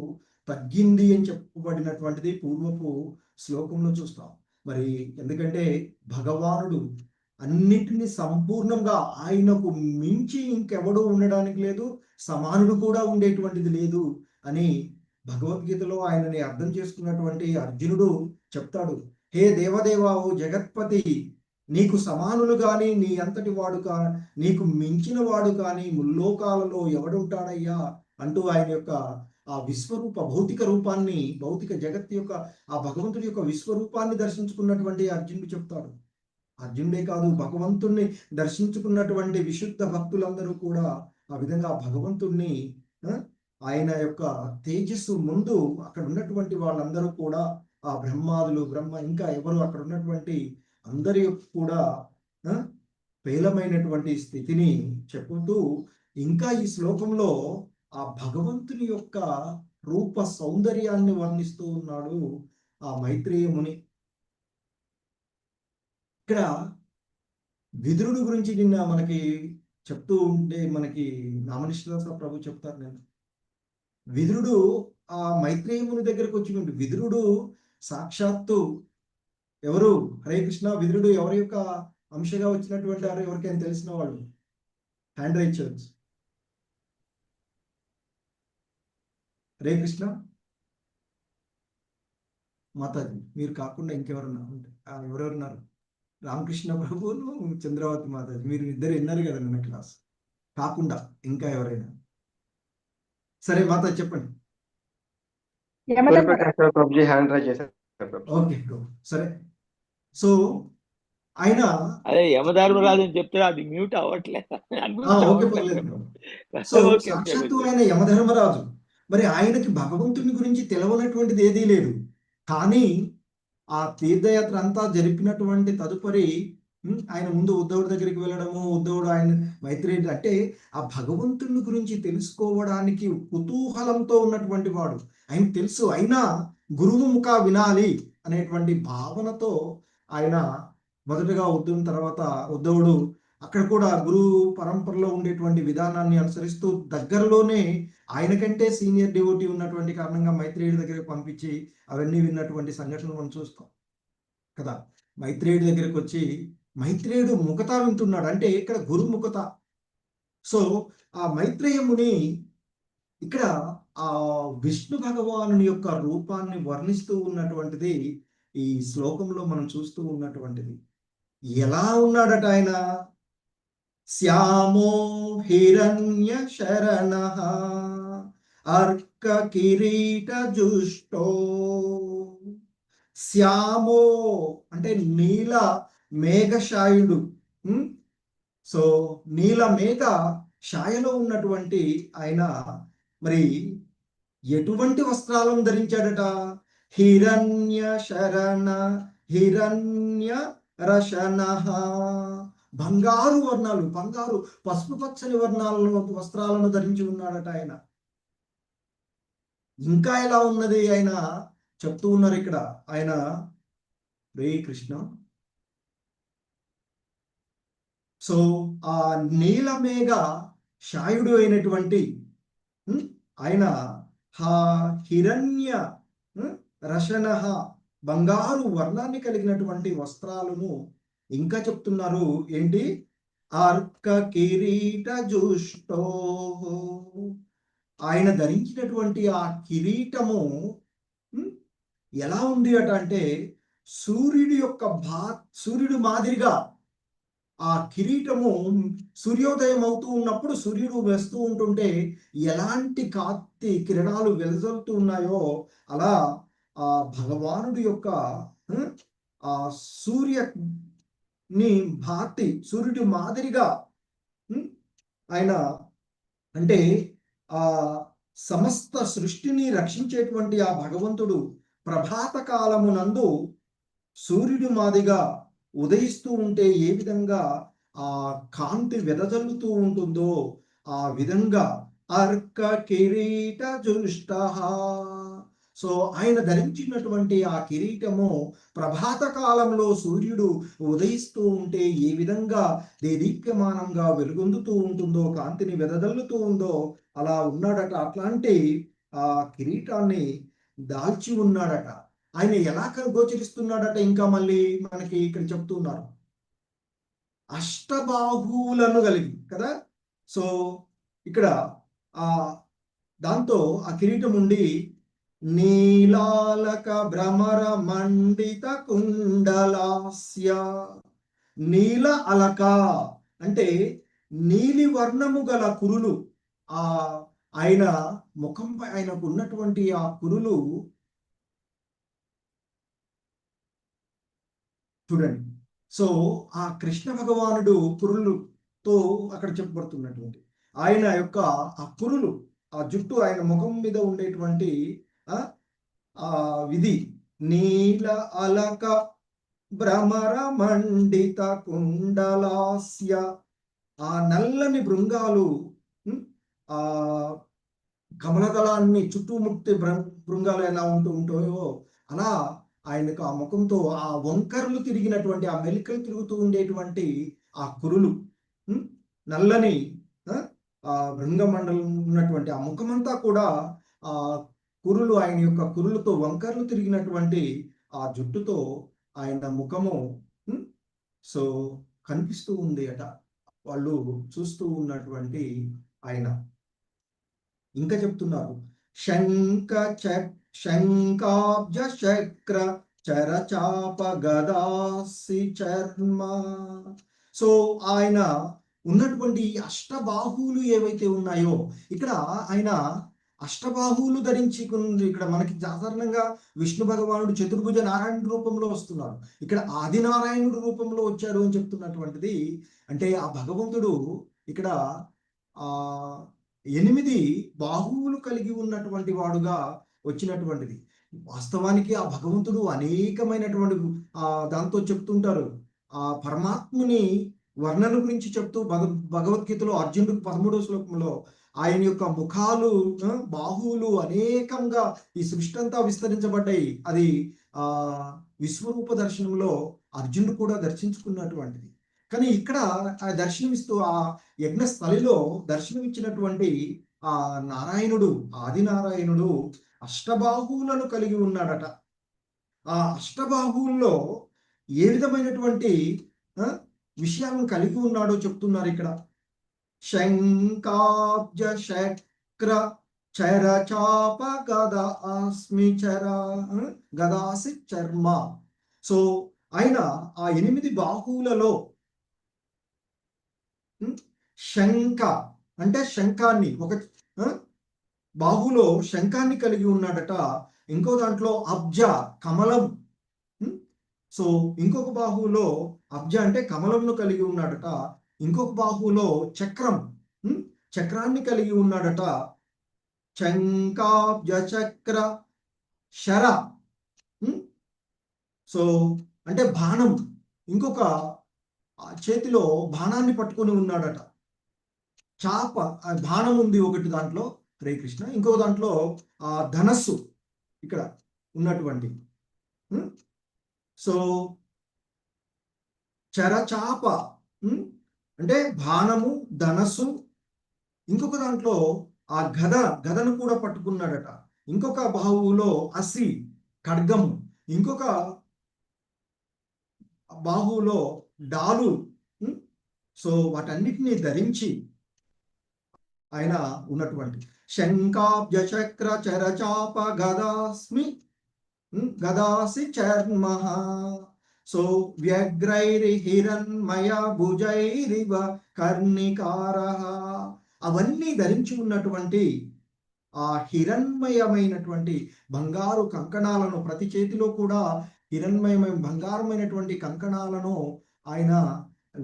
తగ్గింది అని చెప్పబడినటువంటిది పూర్వపు శ్లోకంలో చూస్తాం. మరి ఎందుకంటే భగవానుడు అన్నిటినీ సంపూర్ణంగా, ఆయనకు మించి ఇంకెవడూ ఉండడానికి లేదు, సమానుడు కూడా ఉండేటువంటిది లేదు అని భగవద్గీతలో ఆయనని అర్థం చేసుకున్నటువంటి అర్జునుడు చెప్తాడు. హే దేవదేవా, ఓ జగత్పతి, నీకు సమానులు కానీ నీ అంతటి వాడు నీకు మించిన వాడు కానీ ముల్లోకాలలో ఎవడుంటాడయ్యా అంటూ ఆయన యొక్క ఆ విశ్వరూప భౌతిక రూపాన్ని, భౌతిక జగత్తు యొక్క ఆ భగవంతుడి యొక్క విశ్వరూపాన్ని దర్శించుకున్నటువంటి అర్జునుడు చెప్తాడు. అర్జునుడే కాదు, భగవంతుణ్ణి దర్శించుకున్నటువంటి విశుద్ధ భక్తులందరూ కూడా ఆ విధంగా భగవంతుణ్ణి, ఆయన యొక్క తేజస్సు ముందు అక్కడ ఉన్నటువంటి వాళ్ళందరూ కూడా, ఆ బ్రహ్మాదులు, ఇంకా ఎవరు అక్కడ ఉన్నటువంటి అందరి కూడా పేలమైనటువంటి స్థితిని చెప్పుతూ ఇంకా ఈ శ్లోకంలో ఆ భగవంతుని యొక్క రూప సౌందర్యాన్ని వర్ణిస్తూ ఉన్నాడు ఆ మైత్రేయ ముని. ఇక్కడ విదురుడు గురించి నిన్న మనకి చెప్తూ ఉంటే మనకి నామనిశ్వాస ప్రభు చెప్తారు. నేను విదురుడు ఆ మైత్రేయ ముని దగ్గరకు వచ్చి, విదురుడు సాక్షాత్తు ఎవరు? హరే కృష్ణ. విదురుడు ఎవరి యొక్క అంశగా వచ్చినటువంటి వారు? ఎవరికైనా తెలిసిన వాళ్ళు హ్యాండ్ రైజ్ చేయొచ్చు. హరే కృష్ణ. మాతాజీ మీరు కాకుండా ఇంకెవరన్నా ఉంటే ఎవరెవరున్నారు? రామకృష్ణ ప్రభువును, చంద్రవతి మాతాజీ, మీరు ఇద్దరు విన్నారు కదా నిన్న క్లాస్ కాకుండా ఇంకా ఎవరైనా? సరే మాతాజీ చెప్పండి. ఓకే, సరే. సో ఆయన అదే యమధర్మరాజు అని చెప్తే అది మ్యూట్ అవ్వట్లేదు. ఓకే, పర్లేదు. సో సాక్షాత్తు ఆయన యమధర్మరాజు. మరి ఆయనకి భగవంతుని గురించి తెలవనటువంటిది ఏదీ లేదు. కానీ ఆ తీర్థయాత్ర అంతా జరిపినటువంటి తదుపరి ఆయన ముందు ఉద్ధవుడి దగ్గరికి వెళ్ళడము, ఉద్ధవుడు ఆయన మైత్రేయుడు అంటే ఆ భగవంతుని గురించి తెలుసుకోవడానికి కుతూహలంతో ఉన్నటువంటి వాడు. ఆయన తెలుసు, అయినా గురువు ముఖ వినాలి అనేటువంటి భావనతో ఆయన మొదటగా తర్వాత ఉద్ధవుడు అక్కడ కూడా గురువు పరంపరలో ఉండేటువంటి విధానాన్ని అనుసరిస్తూ దగ్గరలోనే ఆయనకంటే సీనియర్ డివోటీ ఉన్నటువంటి కారణంగా మైత్రేయుడి దగ్గరికి పంపించి అవన్నీ విన్నటువంటి సంఘటనలు మనం చూస్తాం కదా. మైత్రేయుడి దగ్గరికి వచ్చి మైత్రేయుడు ముఖత వింటున్నాడు, అంటే ఇక్కడ గురు ముఖత. సో ఆ మైత్రేయ ముని ఇక్కడ ఆ విష్ణు భగవానుని యొక్క రూపాన్ని వర్ణిస్తూ ఉన్నటువంటిది ఈ శ్లోకంలో మనం చూస్తూ ఉన్నటువంటిది. ఎలా ఉన్నాడట ఆయన? శ్యామో హిరణ్య శరణః అర్క కిరీట జుష్టో. శ్యామో అంటే నీల మేఘశాయుడు. సో నీల మేఘ ఛాయలో ఉన్నటువంటి ఆయన మరి ఎటువంటి వస్త్రాలను ధరించాడట? హిరణ్య శరణ హిరణ్య రశనః. బంగారు వర్ణాలు, బంగారు పసుపు పచ్చని వర్ణాలను వస్త్రాలను ధరించి ఉన్నాడట ఆయన. ఇంకా ఎలా ఉన్నది ఆయన చెప్తూ ఉన్నారు ఇక్కడ. ఆయన హరే కృష్ణ. సో ఆ నీలమేఘ శాయుడు అయినటువంటి ఆయన హిరణ్య రశనః బంగారు వర్ణాన్ని కలిగినటువంటి వస్త్రాలను ఇంకా చెప్తున్నారు. ఏంటి? అర్క కిరీట జుష్టో. ఆయన ధరించినటువంటి ఆ కిరీటము ఎలా ఉంది అట అంటే సూర్యుడు మాదిరిగా ఆ కిరీటము సూర్యోదయం అవుతూ ఉన్నప్పుడు, సూర్యుడు వేస్తూ ఉంటుంటే ఎలాంటి కాంతి కిరణాలు వెదజల్లుతూ ఉన్నాయో అలా ఆ భగవానుడి యొక్క ఆ సూర్యుని సూర్యుడి మాదిరిగా ఆయన అంటే ఆ సమస్త సృష్టిని రక్షించేటువంటి ఆ భగవంతుడు ప్రభాత కాలమునందు సూర్యుడి మాదిరిగా ఉదయిస్తూ ఉంటే ఏ విధంగా ఆ కాంతి వెదజల్లుతూ ఉంటుందో ఆ విధంగా అర్క కిరీట జుష్ట. సో ఆయన ధరించినటువంటి ఆ కిరీటము ప్రభాత కాలంలో సూర్యుడు ఉదయిస్తూ ఉంటే ఏ విధంగా దేదీప్యమానంగా వెలుగొందుతూ ఉంటుందో, కాంతిని వెదజల్లుతూ ఉందో అలా ఉన్నాడట. అట్లాంటి ఆ కిరీటాన్ని దాల్చి ఉన్నాడట. ఆయన ఎలా గోచరిస్తున్నాడట, ఇంకా మళ్ళీ మనకి ఇక్కడ చెప్తున్నారు అష్టబాహువులను కలిగి కదా. సో ఇక్కడ దాంతో ఆ కిరీటం ఉండి నీలాలక భ్రమర మండిత కుండలాస్య. నీల అలక అంటే నీలి వర్ణము గల కురులు, ఆయన ముఖంపై ఆయనకు ఉన్నటువంటి ఆ కురులు చూడండి. సో ఆ కృష్ణ భగవానుడు కురులతో అక్కడ చెప్పబడుతున్నటువంటి ఆయన యొక్క ఆ కురులు, ఆ జుట్టు, ఆయన ముఖం మీద ఉండేటువంటి విధి నీల అలక భ్రమర మండిత కుండలాస్య. ఆ నల్లని భృంగాలు ఆ కమలదళాన్ని చుట్టుముట్టి భృంగాలు ఎలా ఉంటాయో అలా ఆయనకు ఆ ముఖంతో ఆ వంకర్లు తిరిగినటువంటి ఆ మెలికలు తిరుగుతూ ఉండేటువంటి ఆ కురులు, నల్లని ఆ భృంగమండలం ఉన్నటువంటి ఆ ముఖమంతా కూడా ఆ కురులు, ఆయన యొక్క కురులతో వంకర్లు తిరిగినటువంటి ఆ జుట్టుతో ఆయన ముఖము సో కనిపిస్తూ ఉంది అట, వాళ్ళు చూస్తూ ఉన్నటువంటి ఆయన. ఇంకా చెప్తున్నారు శంఖాబ్జ చక్ర చరచాప గదాసి చర్మ. సో ఆయన ఉన్నటువంటి అష్టబాహువులు ఏవైతే ఉన్నాయో, ఇక్కడ ఆయన అష్టబాహువులు ధరించుకుంది. ఇక్కడ మనకి సాధారణంగా విష్ణు భగవానుడు చతుర్భుజ నారాయణుడి రూపంలో వస్తున్నారు, ఇక్కడ ఆదినారాయణుడి రూపంలో వచ్చాడు అని చెప్తున్నటువంటిది. అంటే ఆ భగవంతుడు ఇక్కడ 8 బాహువులు కలిగి ఉన్నటువంటి వాడుగా వచ్చినటువంటిది. వాస్తవానికి ఆ భగవంతుడు అనేకమైనటువంటి దాంతో చెప్తుంటారు. ఆ పరమాత్ముని వర్ణన గురించి చెప్తూ భగవద్గీతలో అర్జునుడికి 13వ శ్లోకంలో ఆయన యొక్క ముఖాలు, బాహువులు అనేకంగా ఈ సృష్టి అంతా విస్తరించబడ్డాయి. అది విశ్వరూప దర్శనంలో అర్జునుడు కూడా దర్శించుకున్నటువంటిది. కానీ ఇక్కడ ఆ దర్శనమిస్తూ ఆ యజ్ఞ స్థలిలో దర్శనమిచ్చినటువంటి ఆ నారాయణుడు, ఆదినారాయణుడు అష్టబాహువులను కలిగి ఉన్నాడట. ఆ అష్టబాహువుల్లో ఏ విధమైనటువంటి విషయాలను కలిగి ఉన్నాడో చెప్తున్నారు ఇక్కడ. శంఖాబ్జ చక్ర చరచాప గదాసి చర్మ. సో ఆయన ఆ 8 బాహువులలో శంఖ అంటే శంఖాన్ని, ఒక బాహులో శంఖాన్ని కలిగి ఉన్నాడట. ఇంకో దాంట్లో అబ్జ కమలం. సో ఇంకొక బాహువులో అబ్జ అంటే కమలంను కలిగి ఉన్నాడట. ఇంకొక బాహువులో చక్రం, చక్రాన్ని కలిగి ఉన్నాడట. శంఖాబ్జ చక్ర శర, సో అంటే బాణం, ఇంకొక చేతిలో బాణాన్ని పట్టుకొని ఉన్నాడట. చాప బాణం ఉంది ఒకటి దాంట్లో, హరే కృష్ణ. ఇంకో దాంట్లో ఆ ధనస్సు ఇక్కడ ఉన్నటువంటి. సో చరచాప అంటే బాణము, ధనస్సు. ఇంకొక దాంట్లో ఆ గదను కూడా పట్టుకున్నాడట. ఇంకొక బాహువులో అసి ఖడ్గము, ఇంకొక బాహువులో డాలు. సో వాటన్నిటినీ ధరించి ఆయన ఉన్నటువంటి శంఖాబ్జ చక్ర చరచాప గదాసి చర్మ. సో వ్యగ్రైరి హిరణ్మయ భుజైరివ కర్ణికార. అవన్నీ ధరించి ఉన్నటువంటి ఆ హిరణ్మయమైనటువంటి బంగారు కంకణాలను, ప్రతి చేతిలో కూడా హిరణ్మయమైన బంగారమైనటువంటి కంకణాలను, ఆయన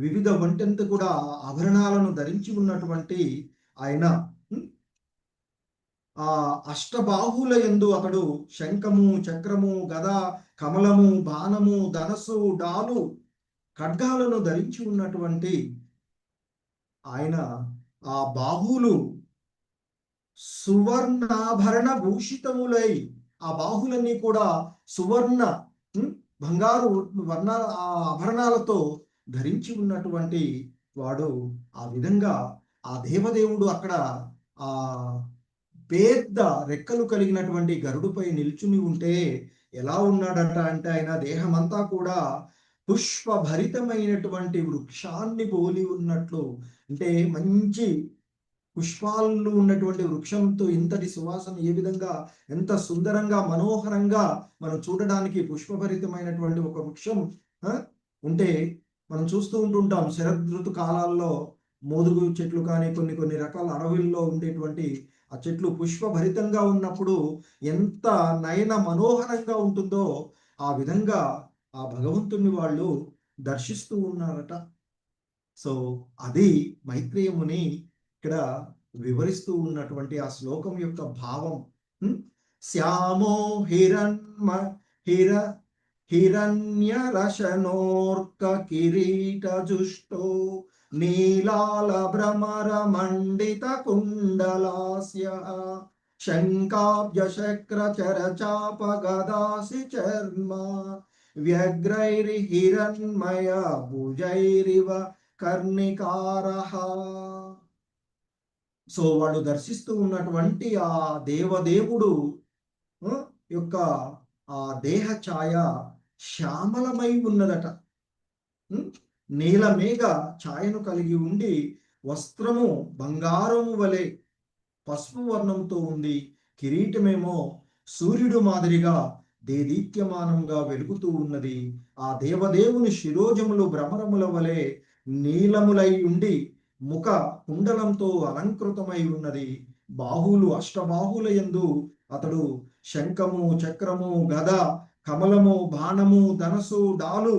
వివిధ వంటంత కూడా ఆభరణాలను ధరించి ఉన్నటువంటి ఆయన ఆ అష్టబాహుల యందు అతడు శంఖము, చక్రము, గద, కమలము, బాణము, ధనస్సు, డాలు, ఖడ్గాలను ధరించి ఉన్నటువంటి ఆయన ఆ బాహువులు సువర్ణాభరణ భూషితములై, ఆ బాహులన్నీ కూడా సువర్ణ బంగారు వర్ణాల ఆ ఆభరణాలతో ధరించి ఉన్నటువంటి వాడు. ఆ విధంగా ఆ దేవదేవుడు అక్కడ ఆ పెద్ద రెక్కలు కలిగినటువంటి గరుడుపై నిల్చుని ఉంటే ఎలా ఉన్నాడంట అంటే, ఆయన దేహమంతా కూడా పుష్పభరితమైనటువంటి వృక్షాన్ని పోలి ఉన్నట్లు, అంటే మంచి పుష్పాలు ఉన్నటువంటి వృక్షంతో ఇంతటి సువాసన ఏ విధంగా, ఎంత సుందరంగా మనోహరంగా మనం చూడడానికి పుష్పభరితమైనటువంటి ఒక వృక్షం ఉంటే మనం చూస్తూ ఉంటుంటాం. శరదృతు కాలాల్లో మోదుగు చెట్లు కానీ కొన్ని రకాల అడవుల్లో ఉండేటువంటి ఆ చెట్లు పుష్పభరితంగా ఉన్నప్పుడు ఎంత నయన మనోహరంగా ఉంటుందో ఆ విధంగా ఆ భగవంతుని వాళ్ళు దర్శిస్తూ ఉన్నారట. సో అది మైత్రేయ ముని ఇక్కడ వివరిస్తూ ఉన్నటువంటి ఆ శ్లోకం యొక్క భావం. శ్యామో హిరణ్యరశనోర్క కిరీటజుష్టో నీలాల భ్రమర మండిత కుండలాస్య శంఖాబ్జ శక్ర చర చాప గదాసి చర్మ వ్యగ్రైర్హిరణ్మయ భుజైరివ కర్ణికారః. సో వాళ్ళు దర్శిస్తూ ఉన్నటువంటి ఆ దేవదేవుడు యొక్క ఆ దేహ ఛాయ శ్యామలమై ఉన్నదట. నీలమేఘ ఛాయను కలిగి ఉండి వస్త్రము బంగారము వలె పసుపు వర్ణంతో ఉంది. కిరీటమేమో సూర్యుడు మాదిరిగా దేదీప్యమానంగా వెలుగుతూ ఉన్నది. ఆ దేవదేవుని శిరోజములు భ్రమరముల వలె నీలములై ఉండి ముఖ కుండలంతో అలంకృతమై ఉన్నది. బాహువులు అష్టబాహుల యందు అతడు శంఖము, చక్రము, గద, కమలము, బాణము, ధనసు, డాలు,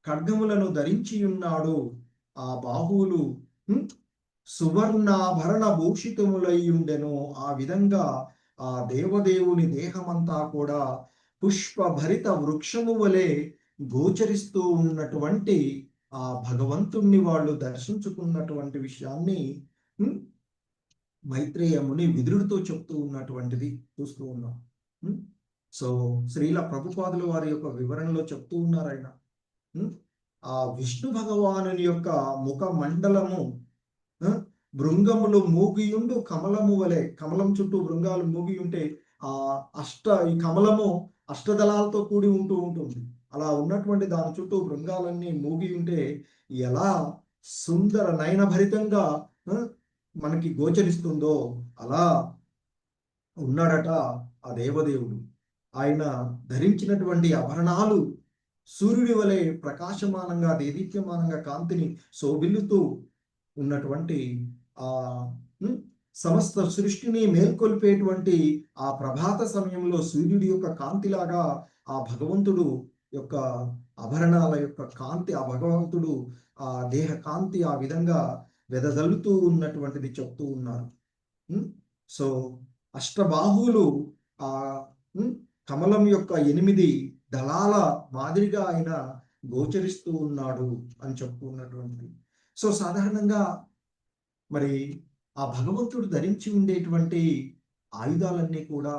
ఖడ్గములను ధరించి ఉన్నాడు. ఆ బాహువులు సువర్ణాభరణ భూషితములై ఉండెను. ఆ విధంగా ఆ దేవదేవుని దేహమంతా కూడా పుష్పభరిత వృక్షము వలె గోచరిస్తూ ఉన్నటువంటి ఆ భగవంతుణ్ణి వాళ్ళు దర్శించుకున్నటువంటి విషయాన్ని మైత్రేయ ముని విదురుడితో చెప్తూ ఉన్నటువంటిది చూస్తూ ఉన్నాం. సో శ్రీల ప్రభుపాదుల వారి యొక్క వివరణలో చెప్తూ ఉన్నారు ఆయన ఆ విష్ణు భగవానుని యొక్క ముఖ మండలము భృంగములు మూగియుండు కమలము వలె, కమలం చుట్టూ భృంగాలు మూగి ఉంటే ఆ ఈ కమలము అష్టదళాలతో కూడి ఉంటూ ఉంటుంది. అలా ఉన్నటువంటి దాని చుట్టూ భృంగాలన్నీ మూగి ఉంటే ఎలా సుందర నయనభరితంగా మనకి గోచరిస్తుందో అలా ఉన్నాడట ఆ దేవదేవుడు. ఆయన ధరించినటువంటి ఆభరణాలు సూర్యుడి వలె ప్రకాశమానంగా దేదీప్యమానంగా కాంతిని శోభిల్లుతూ ఉన్నటువంటి ఆ సమస్త సృష్టిని మేల్కొల్పేటువంటి ఆ ప్రభాత సమయంలో సూర్యుడి యొక్క కాంతిలాగా ఆ భగవంతుడు యొక్క ఆభరణాల యొక్క కాంతి, ఆ భగవంతుడు ఆ దేహ కాంతి ఆ విధంగా వెదజల్లుతూ ఉన్నటువంటిది చెప్తూ ఉన్నారు. సో అష్టబాహువులు ఆ కమలం యొక్క 8 దళాల మాదిరిగా ఆయన గోచరిస్తూ ఉన్నాడు అని చెప్తూ ఉన్నటువంటిది. సో సాధారణంగా మరి ఆ భగవంతుడు ధరించి ఉండేటువంటి ఆయుధాలన్నీ కూడా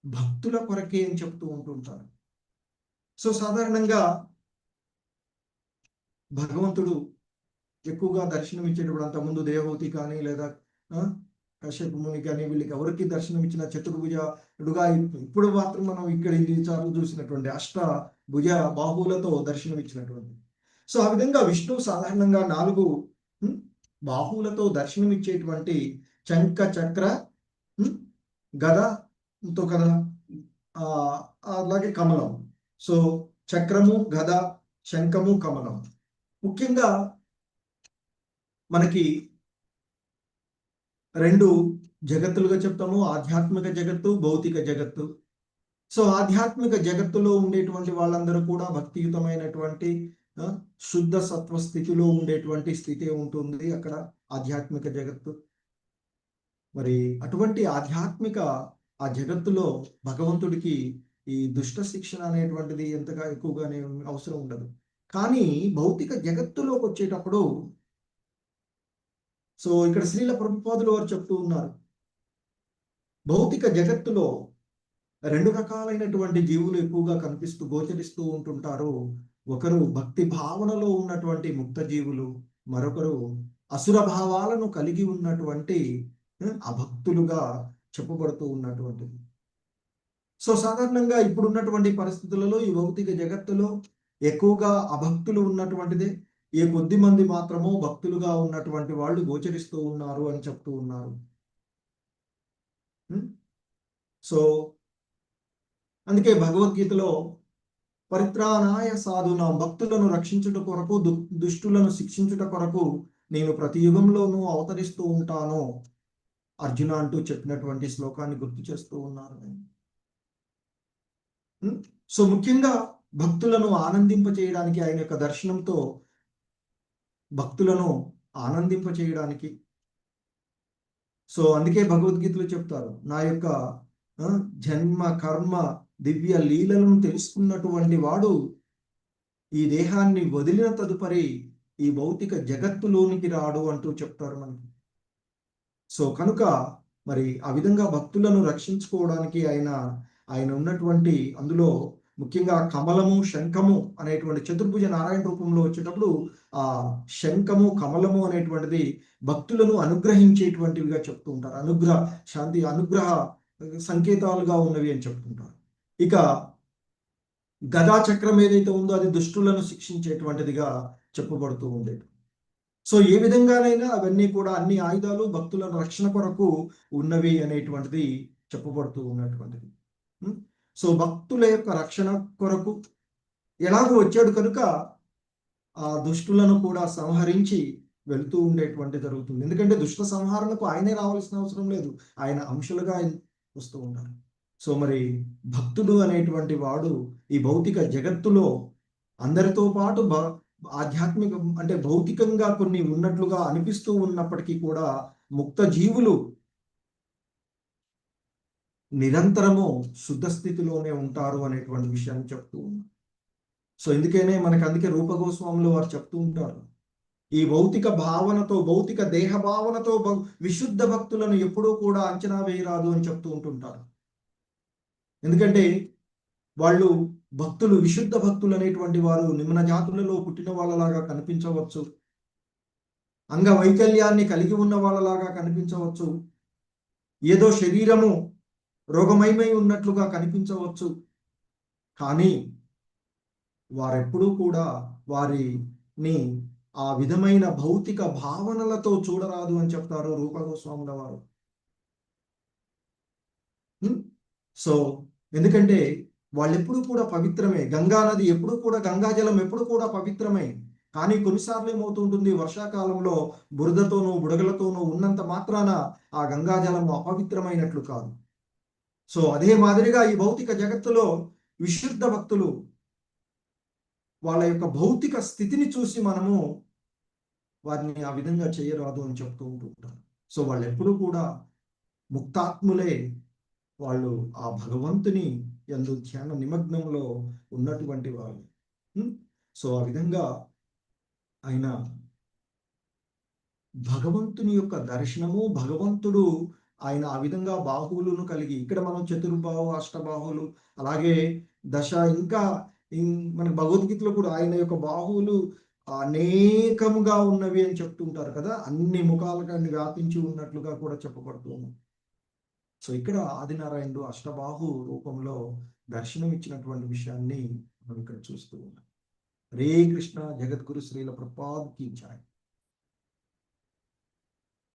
భక్తుల కొరకే అని చెప్తూ ఉంటుంటారు. సో సాధారణంగా భగవంతుడు ఎక్కువగా దర్శనం ఇచ్చేటప్పుడు అంతకుముందు దేవహూతి కానీ లేదా కశ్యప ముని కానీ వీళ్ళకి ఎవరికి దర్శనం ఇచ్చిన చతుర్భుజుడుగా, ఇప్పుడు మాత్రం మనం ఇక్కడ 8 సార్లు చూసినటువంటి అష్టభుజ బాహువులతో దర్శనం ఇచ్చినటువంటి. సో ఆ విధంగా విష్ణువు సాధారణంగా 4 బాహువులతో దర్శనం ఇచ్చేటువంటి శంఖ, చక్ర, గదతో కదా అలాగే కమలం. సో చక్రము, గద, శంఖము, కమలం. ముఖ్యంగా మనకి రెండు జగత్తులుగా చెప్తాము, ఆధ్యాత్మిక జగత్తు, భౌతిక జగత్తు. సో ఆధ్యాత్మిక జగత్తులో ఉండేటువంటి వాళ్ళందరూ కూడా భక్తియుతమైనటువంటి శుద్ధ సత్వ స్థితిలో ఉండేటువంటి స్థితి ఉంటుంది అక్కడ ఆధ్యాత్మిక జగత్తు. మరి అటువంటి ఆధ్యాత్మిక ఆ జగత్తులో భగవంతుడికి ఈ దుష్ట శిక్షణ అనేటువంటిది ఎంతగా ఎక్కువగానే అవసరం ఉండదు. కానీ భౌతిక జగత్తులోకి వచ్చేటప్పుడు, సో ఇక్కడ శ్రీల ప్రభుపాదులు వారు చెప్తూ ఉన్నారు, భౌతిక జగత్తులో రెండు రకాలైనటువంటి జీవులు ఎక్కువగా గోచరిస్తూ ఉంటుంటారు. ఒకరు భక్తి భావనలో ఉన్నటువంటి ముక్త జీవులు, మరొకరు అసుర భావాలను కలిగి ఉన్నటువంటి అభక్తులుగా చెప్పబడుతూ ఉన్నటువంటిది. సో సాధారణంగా ఇప్పుడున్నటువంటి పరిస్థితులలో ఈ భౌతిక జగత్తులో ఎక్కువగా అభక్తులు ఉన్నటువంటిదే, ఏ కొద్ది మంది మాత్రమో భక్తులుగా ఉన్నటువంటి వాళ్ళు గోచరిస్తూ ఉన్నారు అని చెప్తూ ఉన్నారు. సో అందుకే భగవద్గీతలో పరిత్రాణాయ సాధునాం, భక్తులను రక్షించుట కొరకు, దుష్టులను శిక్షించుట కొరకు నేను ప్రతి యుగంలోనూ అవతరిస్తూ ఉంటాను అర్జున అంటూ చెప్పినటువంటి శ్లోకాన్ని గుర్తు చేస్తూ ఉన్నారు. సో ముఖ్యంగా భక్తులను ఆనందింప చేయడానికి, ఆయన యొక్క దర్శనంతో భక్తులను ఆనందింప చేయడానికి. సో అందుకే భగవద్గీతలో చెప్తారు, నా యొక్క జన్మ కర్మ దివ్య లీలలను తెలుసుకున్నటువంటి వాడు ఈ దేహాన్ని వదిలిన తదుపరి ఈ భౌతిక జగత్తులోనికి రాడు అంటూ చెప్తారు మనకి. సో కనుక మరి ఆ విధంగా భక్తులను రక్షించుకోవడానికి ఆయన ఉన్నటువంటి అందులో ముఖ్యంగా కమలము, శంఖము అనేటువంటి చతుర్భుజ నారాయణ రూపంలో వచ్చేటప్పుడు ఆ శంఖము, కమలము అనేటువంటిది భక్తులను అనుగ్రహించేటువంటివిగా చెప్తూ ఉంటారు. అనుగ్రహ సంకేతాలుగా ఉన్నవి అని చెప్తుంటారు. ఇక గదా చక్రం ఏదైతే ఉందో అది దుష్టులను శిక్షించేటువంటిదిగా చెప్పబడుతూ ఉండేది. సో ఏ విధంగానైనా అవన్నీ కూడా అన్ని ఆయుధాలు భక్తుల రక్షణ కొరకు ఉన్నవి అనేటువంటిది చెప్పబడుతూ ఉన్నటువంటిది. సో భక్తుల యొక్క రక్షణ కొరకు ఎలాగో వచ్చాడు కనుక ఆ దుష్టులను కూడా సంహరించి వెళుతూ ఉండేటువంటి జరుగుతుంది. ఎందుకంటే దుష్ట సంహారణకు ఆయనే రావాల్సిన అవసరం లేదు, ఆయన అంశులుగా వస్తూ ఉంటారు. సో మరి భక్తుడు అనేటువంటి వాడు ఈ భౌతిక జగత్తులో అందరితో పాటు ఆధ్యాత్మిక అంటే భౌతికంగా కొన్ని ఉన్నట్లుగా అనిపిస్తూ ఉన్నప్పటికీ కూడా ముక్త జీవులు నిరంతరము శుద్ధ స్థితిలోనే ఉంటారు అనేటువంటి విషయాన్ని చెప్తూ ఉన్నారు. సో అందుకే రూపగోస్వాములు వారు చెప్తూ ఉంటారు, ఈ భౌతిక భావనతో, భౌతిక దేహ భావనతో విశుద్ధ భక్తులను ఎప్పుడూ కూడా అంచనా వేయరాదు అని చెప్తూ ఉంటుంటారు. ఎందుకంటే వాళ్ళు భక్తులు, విశుద్ధ భక్తులు అనేటువంటి వారు నిమ్న జాతులలో పుట్టిన వాళ్ళలాగా కనిపించవచ్చు, అంగవైకల్యాన్ని కలిగి ఉన్న వాళ్ళలాగా కనిపించవచ్చు, ఏదో శరీరము రోగమయమై ఉన్నట్లుగా కనిపించవచ్చు. కానీ వారెప్పుడూ కూడా వారిని ఆ విధమైన భౌతిక భావనలతో చూడరాదు అని చెప్తారు రూపగోస్వాముల వారు. సో ఎందుకంటే వాళ్ళెప్పుడు కూడా పవిత్రమే. గంగా నది ఎప్పుడు కూడా, గంగాజలం ఎప్పుడు కూడా పవిత్రమే. కానీ కొన్నిసార్లు ఏమవుతూ ఉంటుంది, వర్షాకాలంలో బురదతోనూ బుడగలతోనూ ఉన్నంత మాత్రాన ఆ గంగాజలము అపవిత్రమైనట్లు కాదు. సో అదే మాదిరిగా ఈ భౌతిక జగత్తులో విశుద్ధ భక్తులు వాళ్ళ యొక్క భౌతిక స్థితిని చూసి మనము వారిని ఆ విధంగా చేయరాదు అని చెప్తూ ఉంటుంటారు. సో వాళ్ళు ఎప్పుడూ కూడా ముక్తాత్ములే, వాళ్ళు ఆ భగవంతుని యందు ధ్యాన నిమగ్నంలో ఉన్నటువంటి వాళ్ళు. సో ఆ విధంగా ఆయన భగవంతుని యొక్క దర్శనము, భగవంతుడు ఆయన ఆ విధంగా బాహువులను కలిగి, ఇక్కడ మనం చతుర్బాహు, అష్టబాహువులు, అలాగే దశ, ఇంకా మనకు భగవద్గీతలో కూడా ఆయన యొక్క బాహువులు అనేకముగా ఉన్నవి అని చెప్తుంటారు కదా, అన్ని ముఖాలుగా వ్యాపించి ఉన్నట్లుగా కూడా చెప్పబడుతుంది. సో ఇక్కడ ఆదినారాయణుడు అష్టబాహు రూపంలో దర్శనం ఇచ్చినటువంటి విషయాన్ని మనం ఇక్కడ చూస్తూ ఉన్నాం. హరే కృష్ణ. జగద్గురు శ్రీల ప్రభుపాద్ కీ జై.